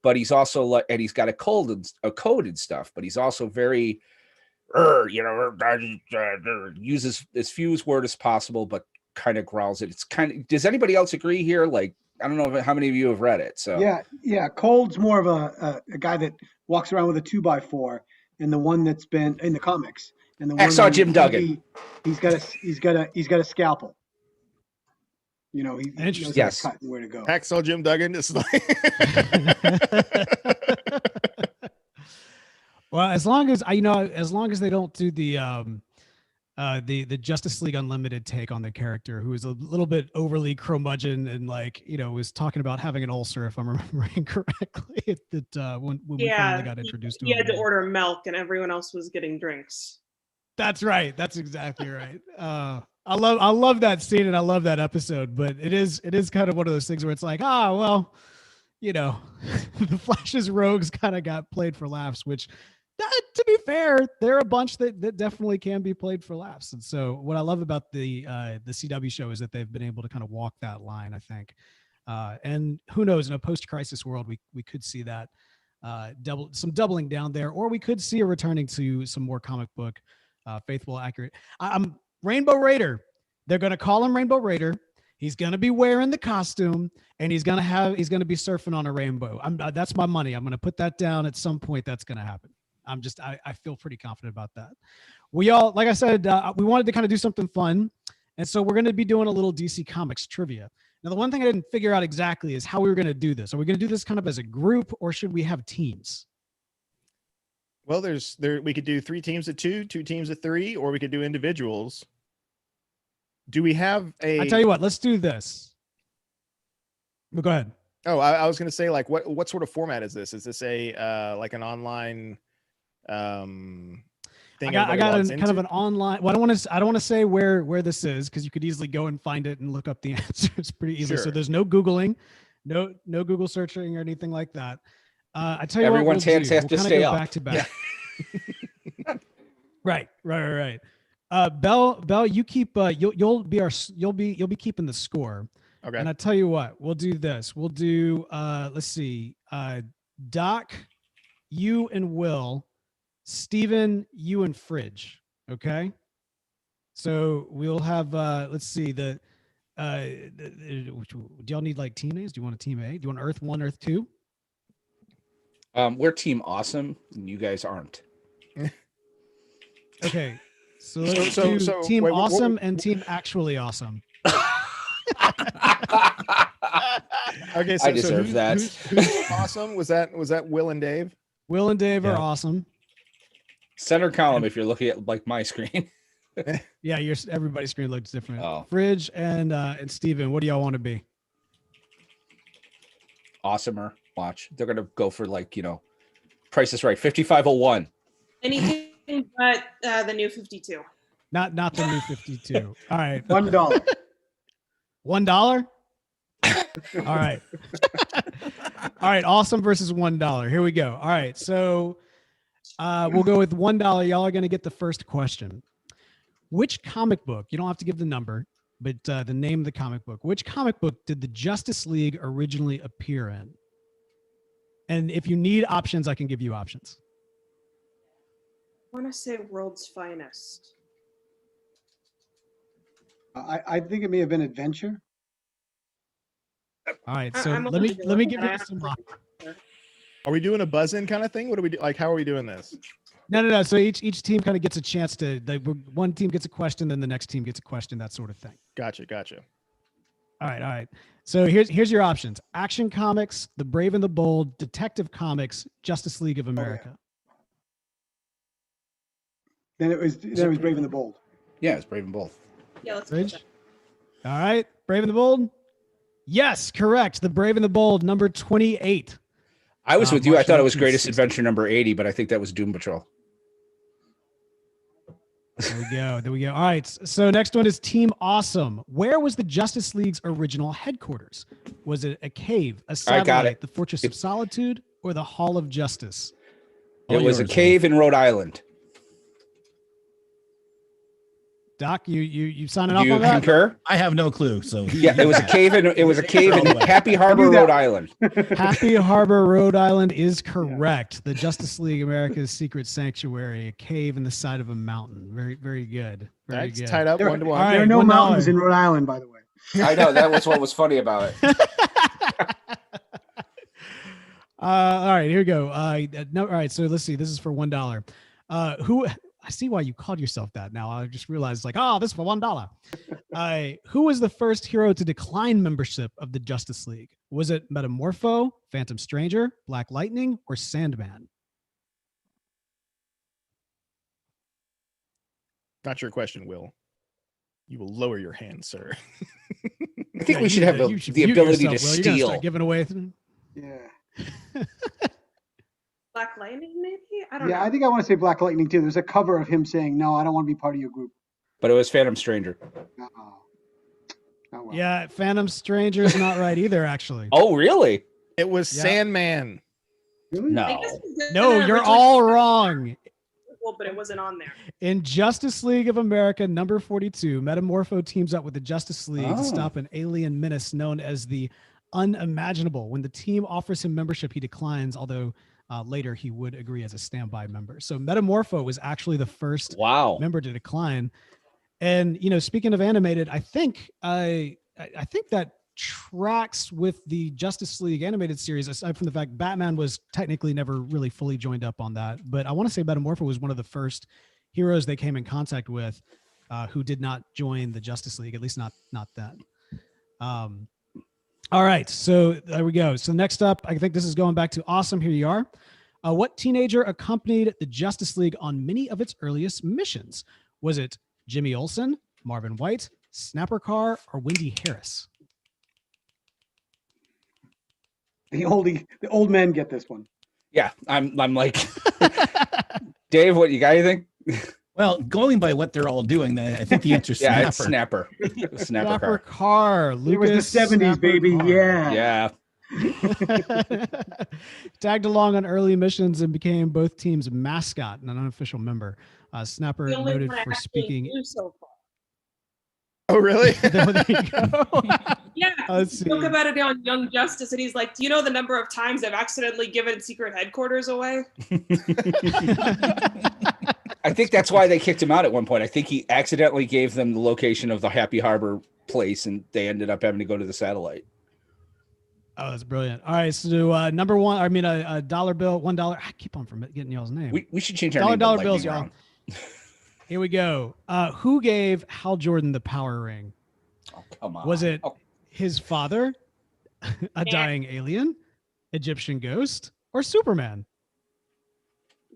But he's also like, and he's got a code and stuff, but he's also very, uses as few word as possible, but kind of growls it. It's kind of, does anybody else agree here? Like, I don't know how many of you have read it. So yeah. Cold's more of a guy that walks around with a 2x4, and the one that's been in the comics, and the one Hacksaw Jim Duggan. He's got a scalpel. He knows how Yes. to cut and where to go. Hacksaw Jim Duggan is like Well, as long as they don't do the Justice League Unlimited take on the character, who is a little bit overly curmudgeon and was talking about having an ulcer, if I'm remembering correctly, that when we finally got introduced to him. He had to order milk and everyone else was getting drinks. That's right. That's exactly right. I love that scene and I love that episode, but it is kind of one of those things where it's like, the Flash's rogues kind of got played for laughs, which to be fair, there are a bunch that definitely can be played for laughs. And so what I love about the CW show is that they've been able to kind of walk that line, I think. And who knows, in a post-crisis world, we could see that doubling down there, or we could see a returning to some more comic book faithful, accurate. I'm Rainbow Raider. They're going to call him Rainbow Raider. He's going to be wearing the costume and he's going to be surfing on a rainbow. That's my money. I'm going to put that down at some point. That's going to happen. I feel pretty confident about that. We all, like I said, we wanted to kind of do something fun. And so we're going to be doing a little DC Comics trivia. Now, the one thing I didn't figure out exactly is how we were going to do this. Are we going to do this kind of as a group, or should we have teams? Well, we could do 3 teams of 2, 2 teams of 3, or we could do individuals. Do we have I tell you what, let's do this. Go ahead. Oh, I was going to say, like, what sort of format is this? Is this a like an online thing? I got kind of an online. Well, I don't want to say where this is, because you could easily go and find it and look up the answers pretty easily. Sure. So there's no Googling, no Google searching or anything like that. I tell you everyone's what, hands have to stay up. Back to back. Yeah. Right. Bell, you keep you'll be keeping the score. Okay. And I tell you what, we'll do this. We'll do let's see. Doc, you and Will, Steven, you and Fridge. Okay. So we'll have let's see, do y'all need like team A's? Do you want a team A? Do you want Earth 1, Earth 2? We're Team Awesome, and you guys aren't. Okay, so let's do Team Awesome and Team Actually Awesome. Okay, I deserve that. Who's awesome? Was that Will and Dave? Will and Dave are awesome. Center column, if you're looking at like my screen. Yeah, everybody's screen looks different. Oh. Fridge and Steven, what do y'all want to be? Awesomer. Watch. They're gonna go for like, Price is Right. 5501. Anything but the new 52. Not the new 52. All right. $1. $1? All right. All right. Awesome versus $1. Here we go. All right. So we'll go with $1. Y'all are going to get the first question. Which comic book, you don't have to give the number, but the name of the comic book, which comic book did the Justice League originally appear in? And if you need options, I can give you options. I want to say World's Finest. I think it may have been Adventure. All right, so let me give you some options. Are we doing a buzz-in kind of thing? What do we do? Like, how are we doing this? No. So each team kind of gets a chance to. One team gets a question, then the next team gets a question, that sort of thing. Gotcha. All right. So here's your options: Action Comics, The Brave and the Bold, Detective Comics, Justice League of America. Then it was Brave and the Bold. Yeah, it's Brave and Bold. Yeah, let's go. Bridge? All right, Brave and the Bold. Yes, correct. The Brave and the Bold, number 28. I was with you. I March thought it was Greatest 1960. Adventure number 80, but I think that was Doom Patrol. There we go. All right. So next one is Team Awesome. Where was the Justice League's original headquarters? Was it a cave, a satellite, the Fortress of Solitude, or the Hall of Justice? It was a cave in Rhode Island. Doc, you signing Do off you on that? concur? I have no clue. So Yeah, it was a cave in Happy Harbor, Rhode Island. Happy Harbor, Rhode Island is correct. The Justice League America's secret sanctuary, a cave in the side of a mountain. Very, very good. Very That's good. tied up 1-1. All right, There are no $1. mountains in Rhode Island, by the way. I know, that was what was funny about it. All right, here we go. No, all right, so let's see. This is for $1. Who? I see why you called yourself that now. I just realized, like, oh, this is for $1. Who was the first hero to decline membership of the Justice League? Was it Metamorpho, Phantom Stranger, Black Lightning, or Sandman? Not your question, Will. You will lower your hand, sir. I think we should have You should the mute ability yourself, to Will. You're gonna steal. start giving away. Yeah. Black Lightning, maybe? I don't know. Yeah, I think I want to say Black Lightning too. There's a cover of him saying, "No, I don't want to be part of your group." But it was Phantom Stranger. Oh, well. Yeah, Phantom Stranger is not right either, actually. Oh, really? It was Yeah. Sandman. Really? No. I guess we did No, that you're originally, all wrong. but it wasn't on there. In Justice League of America, number 42, Metamorpho teams up with the Justice League to Oh. stop an alien menace known as the Unimaginable. When the team offers him membership, he declines, although later he would agree as a standby member. So Metamorpho was actually the first Wow. member to decline. And, you know, speaking of animated, I think that tracks with the Justice League animated series, aside from the fact Batman was technically never really fully joined up on that. But I want to say Metamorpho was one of the first heroes they came in contact with who did not join the Justice League, at least not then. All right, so there we go. So next up, I think this is going back to Awesome. Here you are. What teenager accompanied the Justice League on many of its earliest missions? Was it Jimmy Olsen, Marvin White, Snapper Carr, or Wendy Harris? The old men get this one. Yeah, I'm like, Dave, what you got anything? well, going by what they're all doing, I think the answer is Yeah, Snapper. it's Snapper. Snapper Snapper car. Carr. It was Lucas the 70s, Snapper baby. Carr. Yeah. Yeah. Tagged along on early missions and became both teams' mascot and an unofficial member. Snapper The only noted one I for actually speaking. knew so far. Oh, really? There you go. Yeah, Let's he spoke see. about it on Young Justice, and he's like, "Do you know the number of times I've accidentally given secret headquarters away?" I think that's why they kicked him out at one point. I think he accidentally gave them the location of the Happy Harbor place, and they ended up having to go to the satellite. Oh, that's brilliant. All right, so number one, I mean a dollar bill, $1. I keep on getting y'all's name. We should change our Dollar name to dollar Lightning bills, y'all. Round. Here we go. Who gave Hal Jordan the power ring? Oh, come on. Was it Oh, his father, a dying alien, Egyptian ghost, or Superman?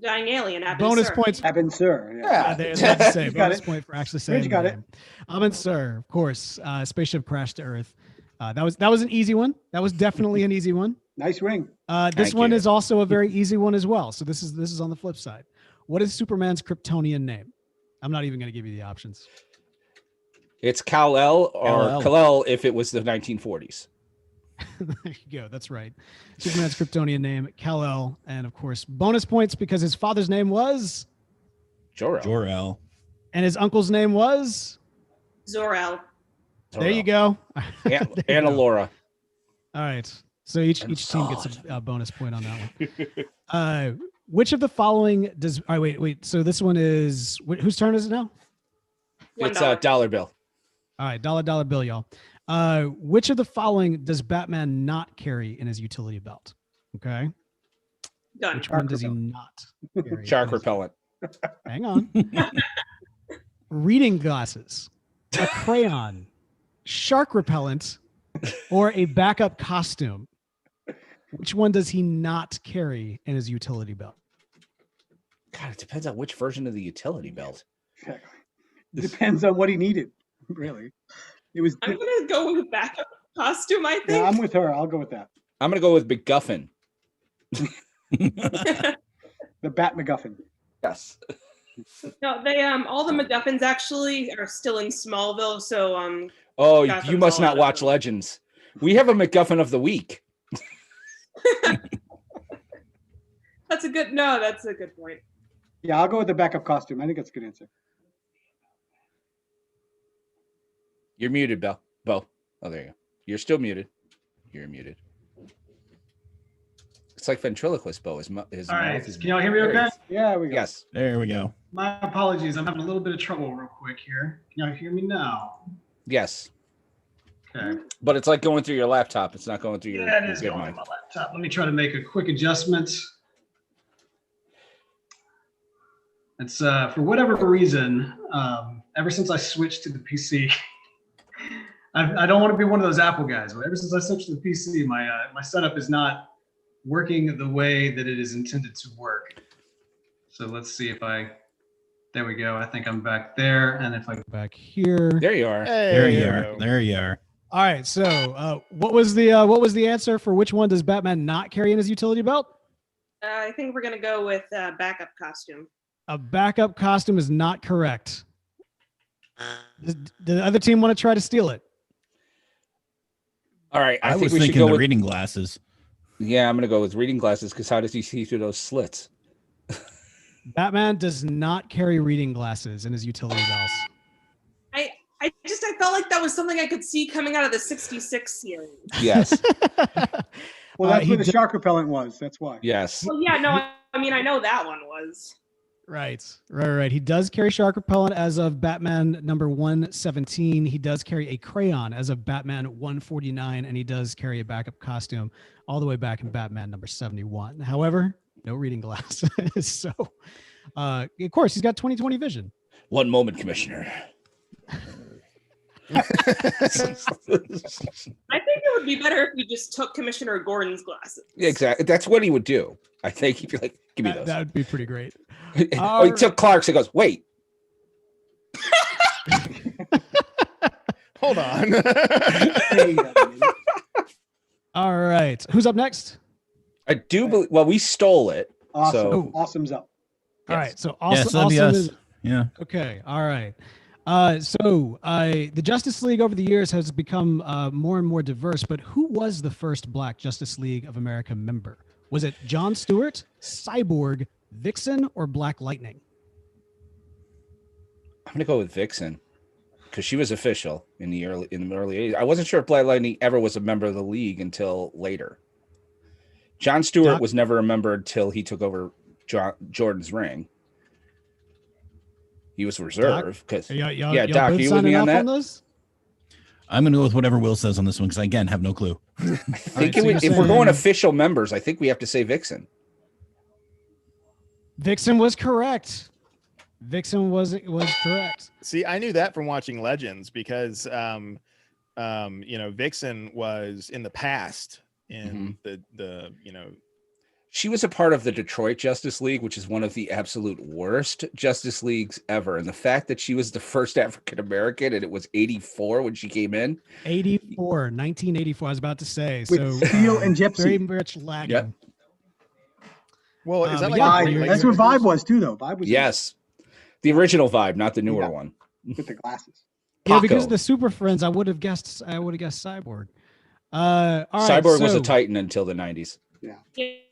Dying alien. Bonus Sir. points. Abin Sur. Yeah. That's to say, You got bonus it. point for actually saying you got the it. name. Abin Sur, of course. Spaceship crashed to Earth. That was an easy one. That was definitely an easy one. Nice ring. This Thank one you. is also a very easy one as well. So this is on the flip side. What is Superman's Kryptonian name? I'm not even going to give you the options. It's Kal-El or Kal-El. Kal-El if it was the 1940s. There you go. That's right. Superman's Kryptonian name, Kal-El, and of course, bonus points because his father's name was, Jor-El. Jor-El. and his uncle's name was. Zor-El. There you go. And, There you Anna go. Laura. All right. So each team gets a bonus point on that one. Which of the following does? All right, wait. So this one is whose turn is it now? It's $1. a dollar bill. All right, dollar bill, y'all. Which of the following does Batman not carry in his utility belt? Okay. Done. Which one does he not carry? Shark repellent. Hang on. Reading glasses, a crayon, shark repellent, or a backup costume. Which one does he not carry in his utility belt? God, it depends on which version of the utility belt. Depends on what he needed, really. It was. I'm gonna go with backup costume. I think. Yeah, I'm with her. I'll go with that. I'm gonna go with MacGuffin. The Bat MacGuffin. Yes. No, they all the MacGuffins actually are still in Smallville, so Oh, Gotham's you must all not out of watch them. Legends. We have a MacGuffin of the week. that's a good point. Yeah, I'll go with the backup costume. I think that's a good answer. You're muted, Bo. Oh, there you go. You're still muted. You're muted. It's like ventriloquist, Bo. His All mouth right. is Can y'all hear me okay? Yeah, we go. Yes. There we go. My apologies. I'm having a little bit of trouble real quick here. Can y'all hear me now? Yes. Okay. But it's like going through your laptop. It's not going through your. Yeah, it is good going mic. on my laptop. Let me try to make a quick adjustment. It's for whatever reason, ever since I switched to the PC, I don't want to be one of those Apple guys, but ever since I switched to the PC, my setup is not working the way that it is intended to work. So let's see if there we go. I think I'm back there. And if I go back here. There you are. Hey, There you we are. go. There you are. All right. So what was the answer for which one does Batman not carry in his utility belt? I think we're gonna go with backup costume. A backup costume is not correct. Does the other team want to try to steal it? All right. I think was we should thinking go the with. reading glasses. Yeah, I'm gonna go with reading glasses because how does he see through those slits? Batman does not carry reading glasses in his utility belts. I felt like that was something I could see coming out of the 66 series. Yes. Well, that's he where the did- shark repellent was. That's why. Yes. Well, yeah, no, I mean I know that one was. Right. He does carry shark repellent as of Batman number 117. He does carry a crayon as of Batman 149, and he does carry a backup costume all the way back in Batman number 71. However, no reading glasses. So, of course, he's got 20/20 vision. One moment, Commissioner. I think it would be better if we just took Commissioner Gordon's glasses. Yeah, exactly. That's what he would do. I think he'd be like, "Give me those." That would be pretty great. Oh, he took Clark's and goes, "Wait." Hold on. All right. Who's up next? I do believe. Well, we stole it. Awesome. So Awesome's up. All right. So Yes, awesome, that'd be us. is Yeah. okay. All right. The Justice League over the years has become more and more diverse, but who was the first Black Justice League of America member? Was it John Stewart, Cyborg, Vixen, or Black Lightning? I'm gonna go with Vixen because she was official in the early 80s. I wasn't sure if Black Lightning ever was a member of the league until later. John Stewart Doc? was never a member until he took over Jordan's ring. He was reserved because Yeah, Doc, are you with me on that? this? I'm going to go with whatever Will says on this one because I, again, have no clue. I think so you're if we're saying- going official members, I think we have to say Vixen. Vixen was correct. Vixen was correct. See, I knew that from watching Legends because, Vixen was in the past in the She was a part of the Detroit Justice League, which is one of the absolute worst Justice Leagues ever. And the fact that she was the first African American and it was 84 when she came in. 1984, I was about to say. With So Steel and Gypsy. very much lagging. Yep. well, is that but like yeah, a Vibe. great That's what Lakers? Vibe was too, though. Vibe was Yes. The original Vibe, not the newer Yeah. one. with the glasses. Yeah, because Paco. of the Super Friends, I would have guessed Cyborg. All right, Cyborg was so- a Titan until the 90s. Yeah,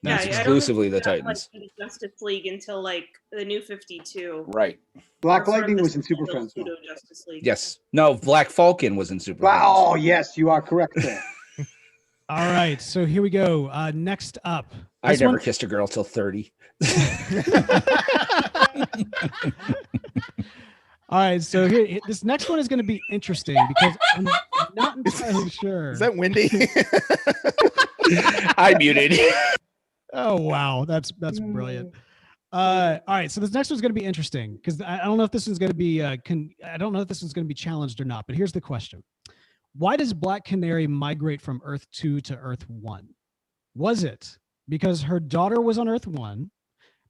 That's I don't exclusively the think that, Titans. Like, the Justice League until like the New 52. Right. Black Or sort of Lightning the was in Super Friends. though. pseudo Justice League. Yes. No, Black Falcon was in Super Wow. Oh, Friends. yes, you are correct there. All right, so here we go. Next up. I This never one- kissed a girl till 30. All right, so here, this next one is going to be interesting because I'm not entirely sure. Is that Wendy? I muted. Oh wow, that's brilliant. All right, so this next one's going to be interesting because I don't know if this one's going to be I don't know if this one's going to be challenged or not. But here's the question: why does Black Canary migrate from Earth 2 to Earth 1? Was it because her daughter was on Earth 1,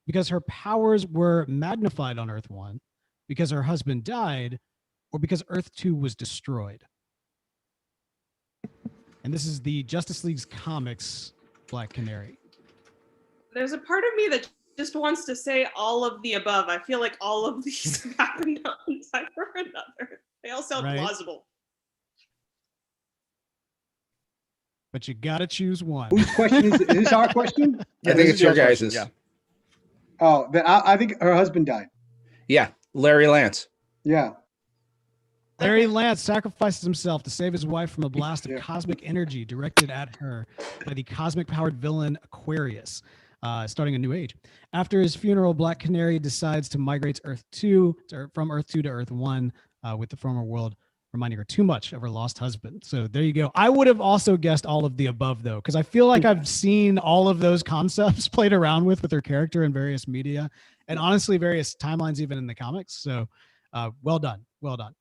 because her powers were magnified on Earth 1, because her husband died, or because Earth 2 was destroyed? And this is the Justice League's comics Black Canary. There's a part of me that just wants to say all of the above. I feel like all of these have happened at one time or another. They all sound plausible. But you got to choose one. Whose question is this? Our question? I think it's your guys's. Yeah. Oh, then I think her husband died. Yeah, Larry Lance. Yeah. Larry Lance sacrifices himself to save his wife from a blast of cosmic energy directed at her by the cosmic-powered villain Aquarius, starting a new age. After his funeral, Black Canary decides to migrate to from Earth 2 to Earth 1 with the former world reminding her too much of her lost husband. So there you go. I would have also guessed all of the above, though, because I feel like I've seen all of those concepts played around with her character in various media and honestly various timelines, even in the comics. So well done. Well done.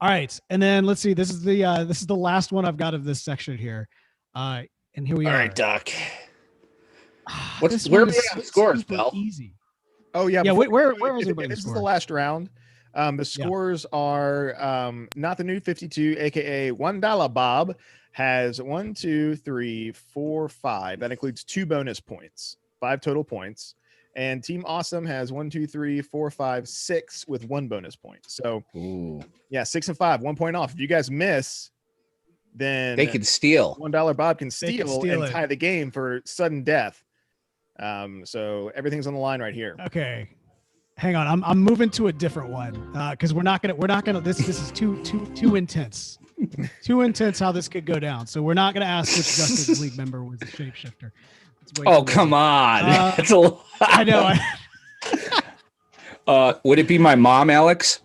All right. And then let's see. This is the last one I've got of this section here. And here we are. All right, Doc. Where are we at the scores, Bell? Easy. Oh yeah. Yeah. Where is everybody? This is the last round. The scores are not the new 52, aka $1 Bob has 1, 2, 3, 4, 5. That includes 2 bonus points, 5 total points. And Team Awesome has 1, 2, 3, 4, 5, 6 with 1 bonus point. So yeah, 6 and 5, 1 point off. If you guys miss, then they can steal. $1 Bob can steal and it. tie the game for sudden death. So everything's on the line right here. Okay. Hang on, I'm moving to a different one because we're not gonna. This is too intense, too intense how this could go down. So we're not gonna ask which Justice League member was the shapeshifter. Oh come on, that's a lot. I know. Would it be my mom, Alex?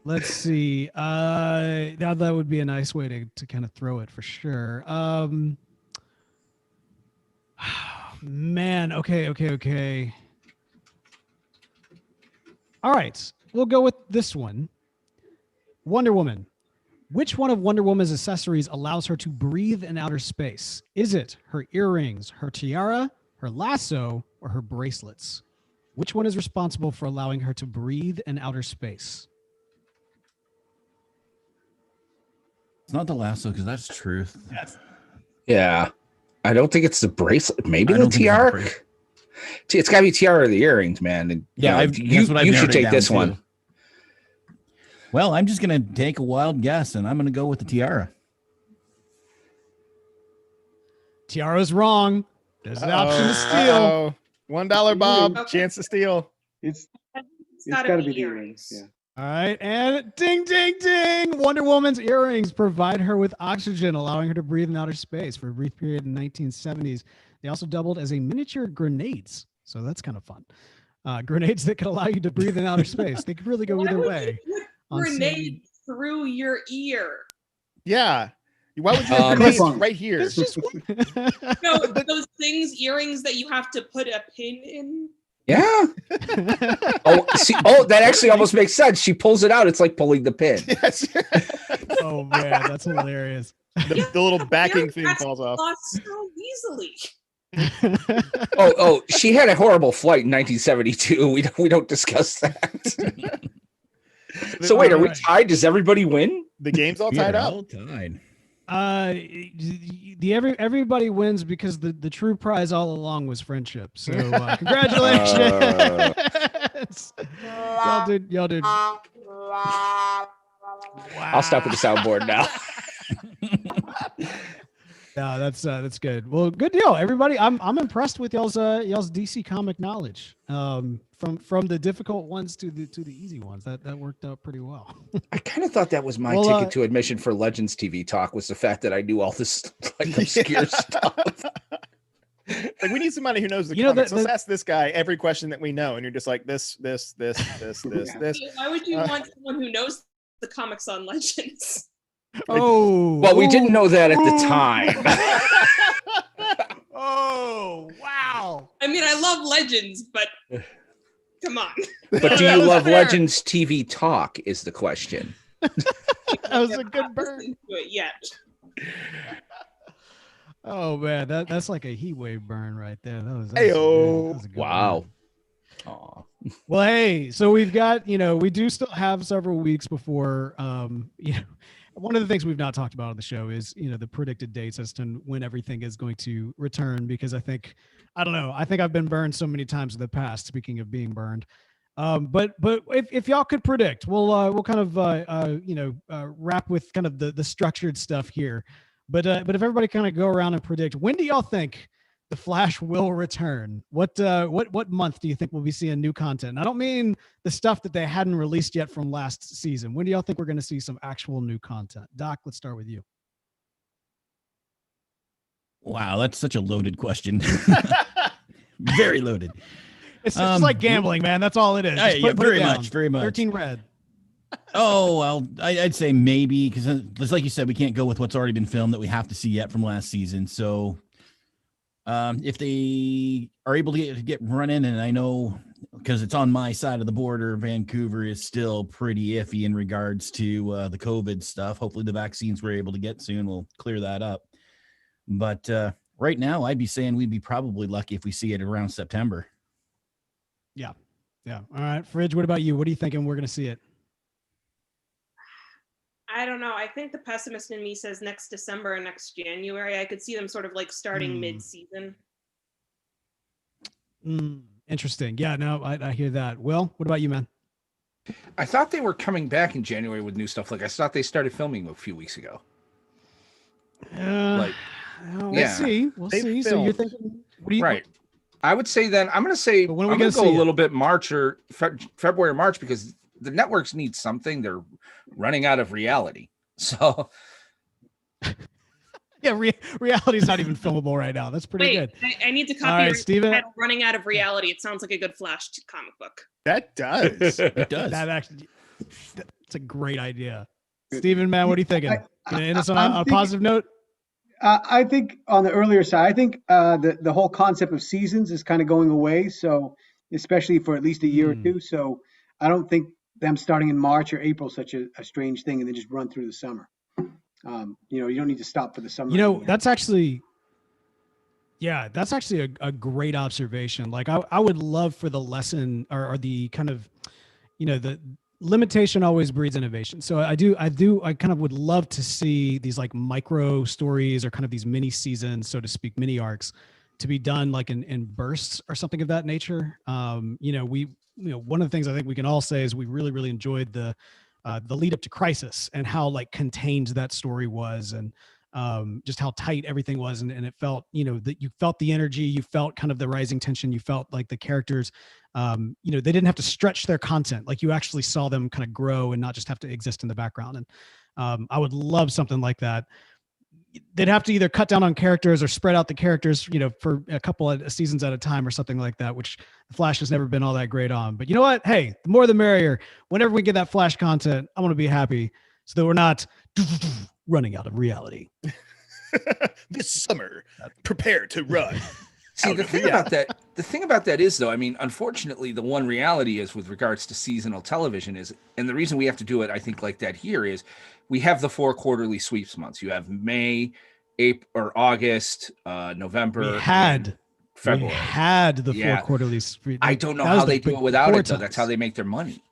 Let's see. That would be a nice way to kind of throw it for sure. Man, okay. All right, we'll go with this one. Wonder Woman. Which one of Wonder Woman's accessories allows her to breathe in outer space? Is it her earrings, her tiara, her lasso, or her bracelets? Which one is responsible for allowing her to breathe in outer space? It's not the lasso because that's truth. Yeah. I don't think it's the bracelet. Maybe the tiara. It's got to be tiara or the earrings, man. And, yeah, you should take this one. Well, I'm just going to take a wild guess, and I'm going to go with the tiara. Tiara's wrong. There's an option to steal. $1 Bob, chance to steal. It's got to be the earrings. Yeah. All right, and ding, ding, ding. Wonder Woman's earrings provide her with oxygen, allowing her to breathe in outer space for a brief period in the 1970s. They also doubled as a miniature grenades, so that's kind of fun. Grenades that could allow you to breathe in outer spape. They could really go either way. Grenade through your ear. Yeah. Why would you have grenades right here? It's just no, those things, earrings that you have to put a pin in. Yeah. That actually almost makes sense. She pulls it out. It's like pulling the pin. Yes. Oh man, that's hilarious. The little backing thing falls off. So easily. She had a horrible flight in 1972. We don't discuss that. So wait, are we tied? Does everybody win? The game's all tied up. All tied. Everybody wins because the true prize all along was friendship. So congratulations. Y'all did. Wow. I'll stop with the soundboard now. No, that's good. Well, good deal, everybody. I'm impressed with y'all's DC comic knowledge. From the difficult ones to the easy ones. That worked out pretty well. I kind of thought that was my ticket to admission for Legends TV Talk, was the fact that I knew all this like obscure stuff. Like, we need somebody who knows the comics. Let's ask this guy every question that we know, and you're just like this. Why would you want someone who knows the comics on Oh, well, we didn't know that at the time. Oh, wow. I mean, I love Legends, but come on. But do That you was love fair. Legends TV talk is the question. That was a good Not burn. listened to it yet. Oh man, that's like a heat wave burn right there. That was Ayo. that was a good Wow. burn. Aw. Well, hey, so we've got, we do still have several weeks before, one of the things we've not talked about on the show is, the predicted dates as to when everything is going to return, because I don't know, I think I've been burned so many times in the past, speaking of being burned. But if y'all could predict, we'll kind of, wrap with kind of the structured stuff here. But if everybody kind of go around and predict, when do y'all think the Flash will return? What month do you think we'll be seeing new content? And I don't mean the stuff that they hadn't released yet from last season. When do y'all think we're going to see some actual new content? Doc, let's start with you. Wow, that's such a loaded question. Very loaded. It's just like gambling, man. That's all it is. Just Yeah, put it very down. much, very much. 13 red. Oh, well, I'd say maybe, because just like you said, we can't go with what's already been filmed that we have to see yet from last season. So if they are able to get running, and I know because it's on my side of the border, Vancouver is still pretty iffy in regards to the COVID stuff. Hopefully the vaccines we're able to get soon will clear that up. But right now, I'd be saying we'd be probably lucky if we see it around September. Yeah. All right, Fridge, what about you? What are you thinking we're going to see it? I don't know. I think the pessimist in me says next December or next January. I could see them sort of like starting mid-season. Interesting. Yeah, no, I hear that. Will, what about you, man? I thought they were coming back in January with new stuff. Like I thought they started filming a few weeks ago. We'll see. We'll see. So you're thinking, what do you? Right. I would say then I'm going to say But when are I'm we going to gonna go see a it? little bit March or February or March, because the networks need something. They're running out of reality. So Yeah, reality's not even filmable right now. That's pretty Wait, good. I need to All copy right, Steven. Running Out of Reality. It sounds like a good Flash comic book. That does. It does. That actually, that's a great idea. Steven, man, what are you thinking? Gonna end us on a positive note? I think on the earlier side, I think the whole concept of seasons is kind of going away. So especially for at least a year or two. So I don't think them starting in March or April is such a strange thing, and then just run through the summer. You don't need to stop for the summer. That's actually a great observation. Like I would love for the lesson or the kind of, the limitation always breeds innovation. So I kind of would love to see these like micro stories or kind of these mini seasons, so to speak, mini arcs, to be done like in bursts or something of that nature. One of the things I think we can all say is we really, really enjoyed the lead up to Crisis and how like contained that story was, and just how tight everything was. And it felt, that you felt the energy, you felt kind of the rising tension, you felt like the characters, they didn't have to stretch their content. Like you actually saw them kind of grow and not just have to exist in the background. And I would love something like that. They'd have to either cut down on characters or spread out the characters, for a couple of seasons at a time or something like that, which the Flash has never been all that great on. But you know what? Hey, the more the merrier. Whenever we get that Flash content, I want to be happy so that we're not running out of reality. This summer, prepare to run. See, the thing about that is, though, I mean, unfortunately, the one reality is with regards to seasonal television is, and the reason we have to do it, I think, like that here is we have the 4 quarterly sweeps months. You have May, April, or August, November, February. We had the 4 quarterly sweeps. I don't know how they do it without it, though. That's how they make their money.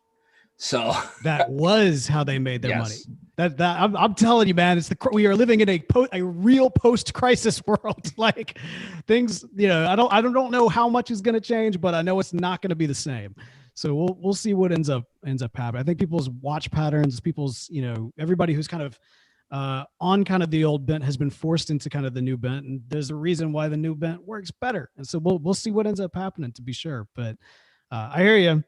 So that was how they made their money. I'm telling you, man, we are living in a real post-crisis world. Like things, I don't know how much is going to change, but I know it's not going to be the same. So we'll see what ends up happening. I think people's watch patterns, people's, everybody who's kind of on kind of the old bent has been forced into kind of the new bent, and there's a reason why the new bent works better. And so we'll see what ends up happening, to be sure. But I hear you.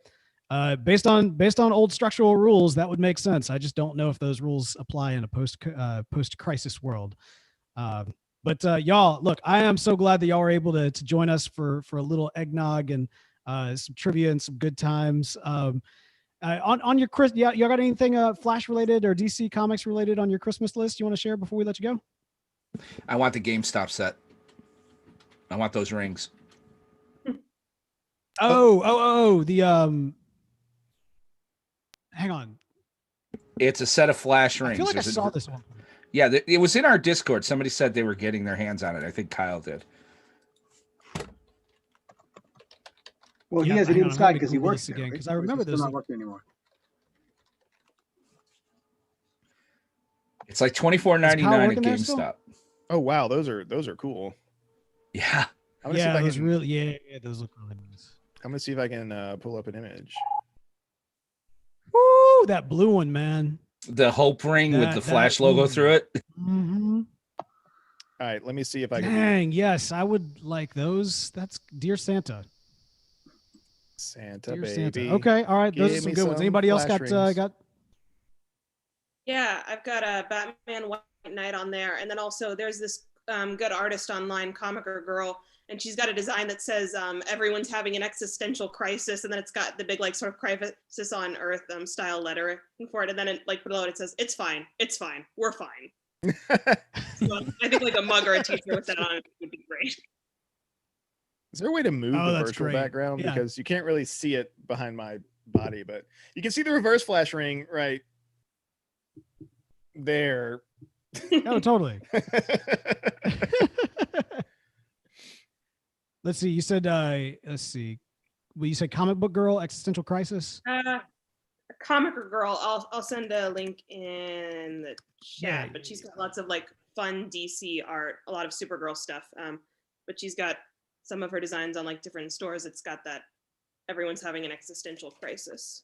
Based on old structural rules, that would make sense. I just don't know if those rules apply in a post-crisis world. But y'all, look, I am so glad that y'all were able to join us for a little eggnog and some trivia and some good times. On your Chris, y'all got anything Flash related or DC Comics related on your Christmas list you want to share before we let you go? I want the GameStop set. I want those rings. The hang on. It's a set of flash rings. I feel like There's I saw this one. Yeah, it was in our Discord. Somebody said they were getting their hands on it. I think Kyle did. Well, Yeah, he has it hang on, I'm inside gonna because he Google works this there, again, right? 'cause I Or is remember he still those- not working anymore. It's like $24.99 at working there still? GameStop. Oh wow, those are cool. Yeah. I'm gonna see if I those can. really, yeah, those look really nice. I'm gonna see if I can pull up an image. Woo, that blue one, man. The Hope ring with That- the Flash that- logo ooh. through it. Mm-hmm. All right, let me see if I can. Dang, yes, I would like those. That's Dear Santa. Santa Dear baby. Santa. Okay, all right, those give are some me good ones. some Anybody else flash got rings. got? Yeah, I've got a Batman White Knight on there, and then also there's this good artist online, Comicer Girl, and she's got a design that says everyone's having an existential crisis, and then it's got the big like sort of crisis on Earth style lettering for it, and then it like below it says it's fine, we're fine. So I think like a mug or a t-shirt with that on it would be great. Is there a way to move Oh, the that's virtual great. background? Yeah. Because you can't really see it behind my body, but you can see the reverse flash ring right there. Oh, totally. Let's see. You said let's see. Well, you said Comic Book Girl, Existential Crisis. Comicer Girl, I'll send a link in the chat, Yeah, but she's got lots of like fun DC art, a lot of Supergirl stuff. But she's got some of her designs on like different stores. It's got that everyone's having an existential crisis.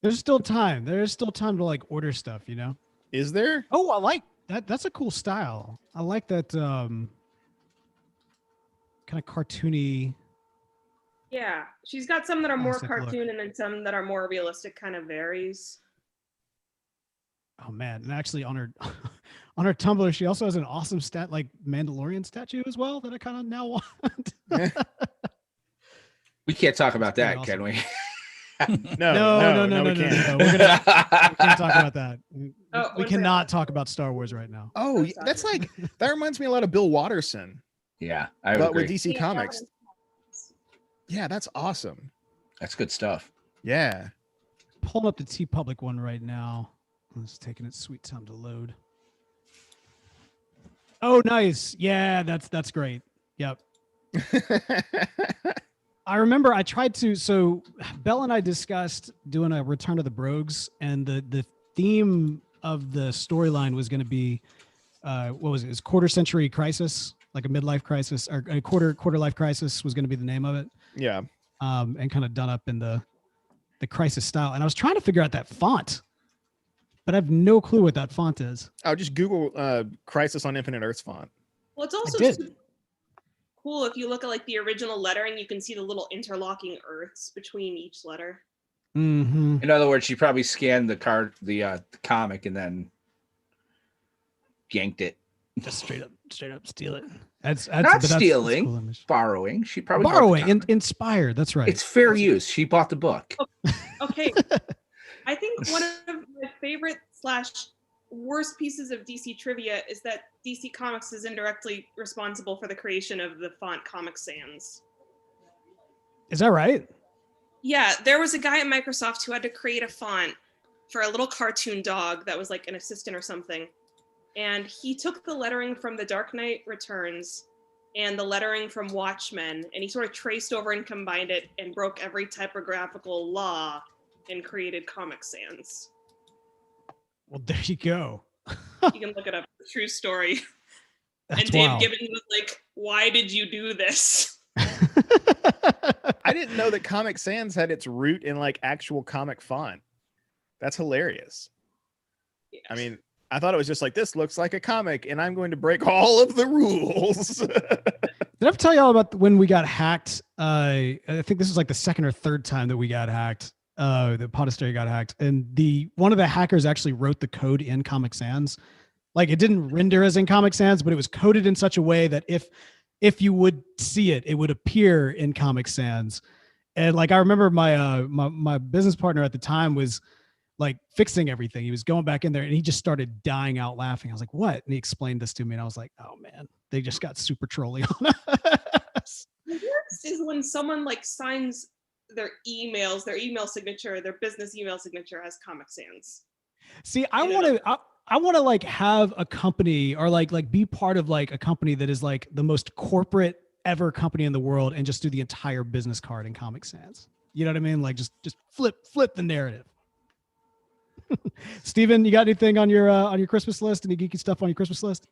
There's still time. There's still time to like order stuff, you know? Is there? Oh, I like that. That's a cool style. I like that kind of cartoony. Yeah, she's got some that are more Classic look. cartoon and then some that are more realistic, kind of varies. Oh man. And actually on her on her Tumblr, she also has an awesome Mandalorian statue as well that I kind of now want. We can't talk about that, That's can we? No, no. we We can't. can't talk about that. We one cannot second. talk about Star Wars right now. Oh, yeah, that's like that reminds me a lot of Bill Watterson, Yeah, I but agree. with DC Yeah, Comics. Yeah, that's awesome. That's good stuff. Yeah. Pulling up the T Public one right now. It's taking its sweet time to load. Oh, nice. Yeah, that's great. Yep. I remember I tried to. So Belle and I discussed doing a Return of the Brogues, and the theme of the storyline was going to be, what was it? It was quarter century crisis, like a midlife crisis, or a quarter life crisis was going to be the name of it. Yeah. And kind of done up in the crisis style. And I was trying to figure out that font, but I have no clue what that font is. I'll just Google Crisis on Infinite Earths font. Well, it's also did. super cool if you look at like the original lettering, you can see the little interlocking earths between each letter. Mm-hmm. In other words, she probably scanned the comic and then yanked it. Just straight up steal it. That's Not but that's a stealing, cool image. borrowing. She probably bought the Borrowing, comic. inspired. That's right. It's fair use. She bought the book. Okay. I think one of my favorite / worst pieces of DC trivia is that DC Comics is indirectly responsible for the creation of the font Comic Sans. Is that right? Yeah, there was a guy at Microsoft who had to create a font for a little cartoon dog that was like an assistant or something. And he took the lettering from The Dark Knight Returns and the lettering from Watchmen, and he sort of traced over and combined it and broke every typographical law and created Comic Sans. Well, there you go. You can look it up. It's a true story. That's And Dave wild. Gibbons was like, "Why did you do this?" I didn't know that Comic Sans had its root in like actual comic font. That's hilarious. Yes. I mean, I thought it was just like, this looks like a comic and I'm going to break all of the rules. Did I ever tell y'all about when we got hacked? I think this was like the second or third time that we got hacked. The Podastery got hacked, and one of the hackers actually wrote the code in Comic Sans. Like it didn't render as in Comic Sans, but it was coded in such a way that if you would see it, it would appear in Comic Sans. And like I remember my my business partner at the time was like fixing everything. He was going back in there and he just started dying out laughing. I was like, what? And he explained this to me and I was like, oh man, they just got super trolly on us. The worst is when someone like signs their email signature, their business email signature as Comic Sans. See, I want to like have a company or like be part of like a company that is like the most corporate ever company in the world and just do the entire business card in Comic Sans. You know what I mean? Like just flip the narrative. Steven, you got anything on your Christmas list? Any geeky stuff on your Christmas list?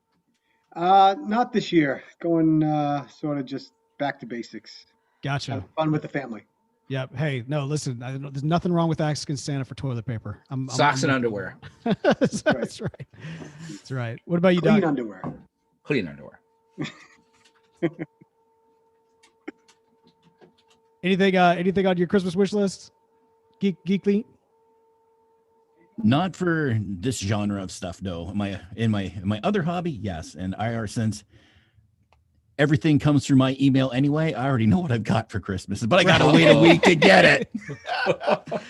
Not this year. Going sort of just back to basics. Gotcha. Have fun with the family. Yep. Hey, no, listen, there's nothing wrong with asking Santa for toilet paper. Socks and underwear. That's right. That's right. What about you, Clean Doc? underwear. Clean underwear. Anything on your Christmas wish list? Geekly? Not for this genre of stuff, no. In my other hobby, yes. And IR, since everything comes through my email anyway, I already know what I've got for Christmas, but I gotta wait a week to get it.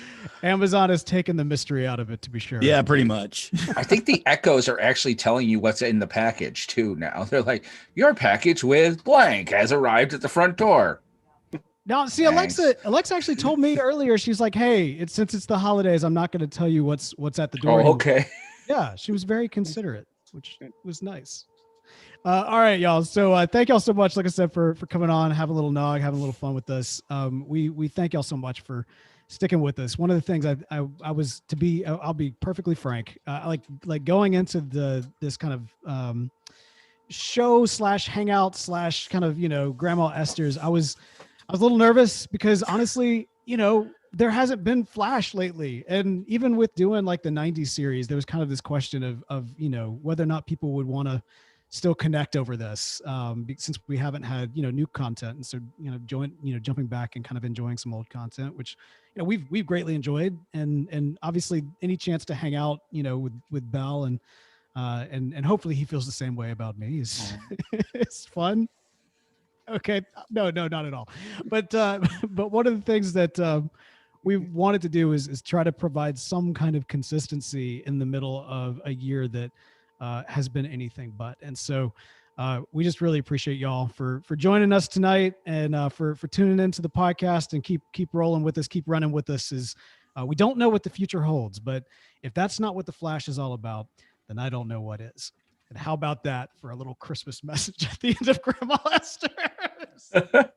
Amazon has taken the mystery out of it, to be sure. Yeah, pretty much. I think the Echoes are actually telling you what's in the package too now. They're like, your package with blank has arrived at the front door. Now, see, Thanks. Alexa actually told me earlier, she's like, hey, since it's the holidays, I'm not going to tell you what's at the door. Oh, anymore. okay. Yeah, she was very considerate, which was nice. All right, y'all. So thank y'all so much, like I said, for coming on, having a little nog, having a little fun with us. We thank y'all so much for sticking with us. One of the things I'll be perfectly frank, like going into this kind of show / hangout / kind of, Grandma Esther's, I was a little nervous because honestly, there hasn't been Flash lately. And even with doing like the 90s series, there was kind of this question of whether or not people would want to still connect over this since we haven't had, new content. And so, jumping back and kind of enjoying some old content, which, we've greatly enjoyed. And obviously any chance to hang out, with Bell and hopefully he feels the same way about me is it's fun. Okay. No, not at all. But one of the things that we wanted to do is try to provide some kind of consistency in the middle of a year that has been anything but. And so we just really appreciate y'all for joining us tonight and for tuning into the podcast and keep rolling with us, keep running with us. We don't know what the future holds, but if that's not what the Flash is all about, then I don't know what is. And how about that for a little Christmas message at the end of Grandma Esther?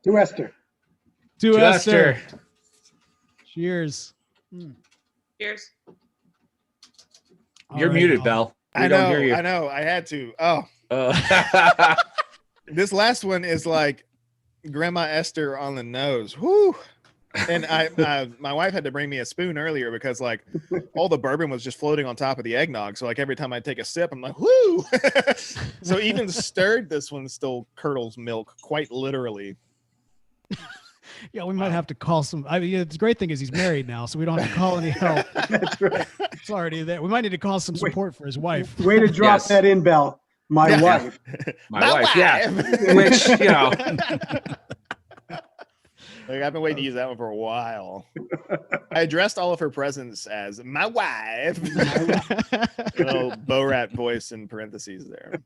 To Esther. To Esther. Cheers. Cheers. You're muted, Bell. We don't hear you. I know. I had to. Oh, Uh, this last one is like Grandma Esther on the nose. Whoo. And my wife had to bring me a spoon earlier because like all the bourbon was just floating on top of the eggnog. So like every time I take a sip, I'm like, whoo. So even stirred, this one still curdles milk, quite literally. Yeah, we might have to call some. I mean, the great thing is he's married now, so we don't have to call any help. That's right. It's already there. We might need to call some support for his wife. Way to drop Yes. that in, Bell. My wife. my wife, yeah. Which, Like, I've been waiting to use that one for a while. I addressed all of her presents as my wife. Little Borat voice in parentheses there.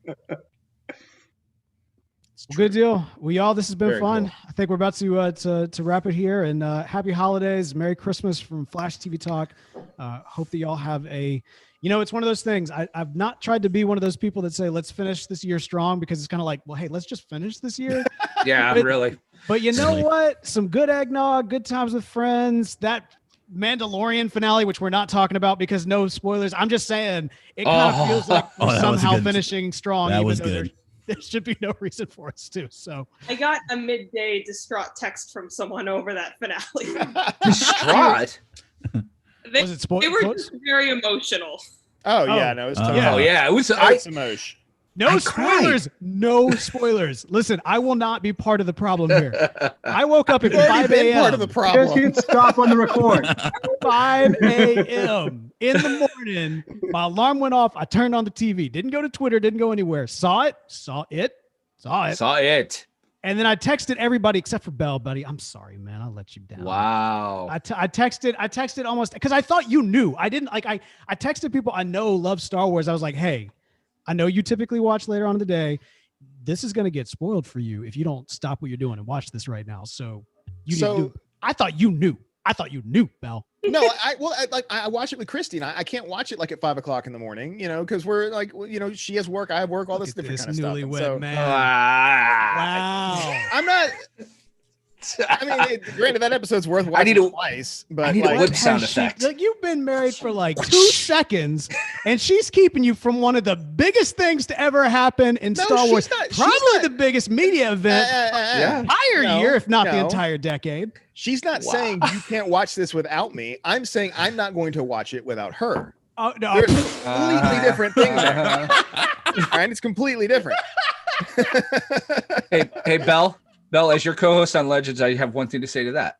Well, good deal. Well, y'all, this has been Very fun. cool. I think we're about to wrap it here. And happy holidays, Merry Christmas from Flash TV Talk. Hope that y'all have it's one of those things. I've not tried to be one of those people that say, let's finish this year strong, because it's kind of like, well, hey, let's just finish this year. Yeah, But- really. But you know Certainly. what? Some good eggnog, good times with friends. That Mandalorian finale, which we're not talking about because no spoilers. I'm just saying it kind of feels like we're Oh, that was somehow good. finishing strong. That even was though good. There should be no reason for us to. So I got a midday distraught text from someone over that finale. Distraught. They, was it spoiled? they were just very emotional. Oh, Oh. yeah, no, it's Oh. totally. Oh, yeah. It was. It's emotion. No I spoilers. No spoilers. Listen, I will not be part of the problem here. I woke up at You've already 5 been part of a.m. the Just problem. hit stop on the record. 5 a.m. in the morning. My alarm went off. I turned on the TV. Didn't go to Twitter. Didn't go anywhere. Saw it. Saw it. And then I texted everybody except for Belle, buddy. I'm sorry, man. I'll let you down. Wow. I texted almost because I thought you knew. I didn't like. I texted people I know love Star Wars. I was like, hey, I know you typically watch later on in the day. This is gonna get spoiled for you if you don't stop what you're doing and watch this right now. So you need to do. I thought you knew. I thought you knew, Belle. No, I watch it with Christy, and I can't watch it like at 5 o'clock in the morning, because we're like, she has work, I have work, all this different kind of stuff. And so, man. Wow. I'm not. I mean, granted, that episode's worth watching twice, but I need a whip sound effect. Like, you've been married for like 2 seconds, and she's keeping you from one of the biggest things to ever happen in Star Wars. Probably the biggest media event entire year, if not the entire decade. She's not saying you can't watch this without me. I'm saying I'm not going to watch it without her. Oh no, there's a completely different thing there. All right, it's completely different. Hey, Belle, as your co-host on Legends, I have one thing to say to that.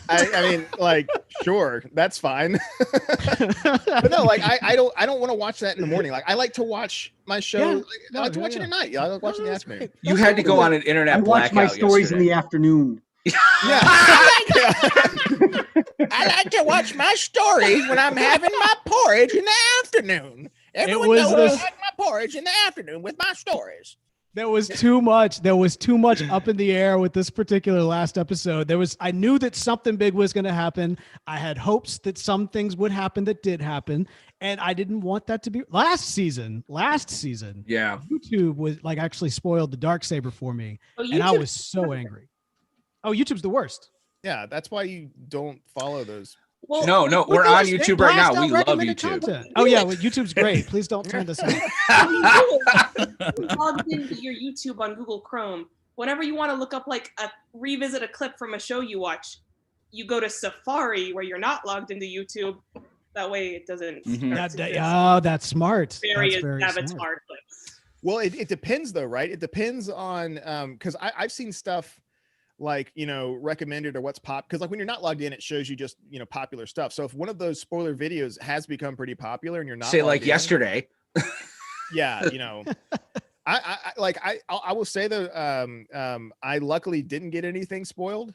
I mean, like, sure, that's fine. But no, like, I don't want to watch that in the morning. Like, I like to watch my show. I like to watch it at night. I like watching the afternoon. You had to go on an internet blackout. I watch my stories in the afternoon. Yeah. I like to watch my stories when I'm having my porridge in the afternoon. Everyone knows I like my porridge in the afternoon with my stories. There was too much. There was too much up in the air with this particular last episode. I knew that something big was going to happen. I had hopes that some things would happen that did happen. And I didn't want that to be last season. Yeah. YouTube was like actually spoiled the Darksaber for me. And I was so angry. Oh, YouTube's the worst. Yeah. That's why you don't follow those. Well, no, we're on YouTube right now. We love YouTube. Content. Oh yeah, well, YouTube's great. Please don't turn this off. Logged into your YouTube on Google Chrome. Whenever you want to look up revisit a clip from a show you watch, you go to Safari where you're not logged into YouTube. That way it doesn't. That's smart. Various avatar clips. Well, it depends though, right? It depends on because I've seen stuff like recommended or what's pop, because like when you're not logged in, it shows you just popular stuff. So if one of those spoiler videos has become pretty popular and you're not like yesterday, yeah, I will say though, I luckily didn't get anything spoiled,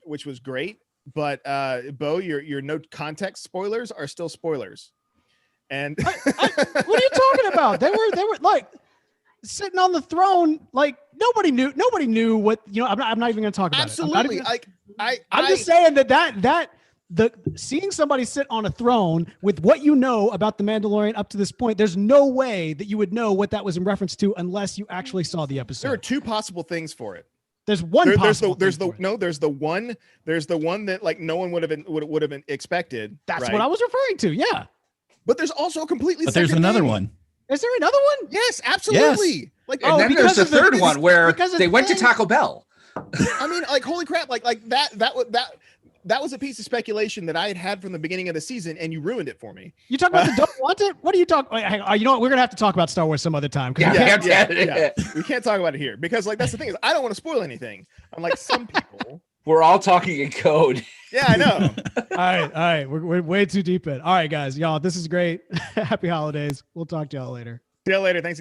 which was great. But Bo, your no context spoilers are still spoilers. And what are you talking about? They were like sitting on the throne, like nobody knew what I'm not even going to talk about absolutely it. I'm just saying that seeing somebody sit on a throne with what you know about the Mandalorian up to this point, there's no way that you would know what that was in reference to unless you actually saw the episode. There are two possible things for it. There's one. There's the one that like no one would have expected. That's what I was referring to. Yeah. But there's also a completely. But there's another one. Is there another one? Yes, absolutely. Yes. Like, and then there's the third one where they went to Taco Bell. I mean, like, holy crap! Like that was a piece of speculation that I had from the beginning of the season, and you ruined it for me. You talk about the don't want it? What are you talking? You know what? We're gonna have to talk about Star Wars some other time. Yeah. We can't talk about it here because, like, that's the thing is I don't want to spoil anything. Unlike some people, we're all talking in code. Yeah, I know. All right. We're way too deep in. All right, guys, y'all, this is great. Happy holidays. We'll talk to y'all later. See you later. Thanks.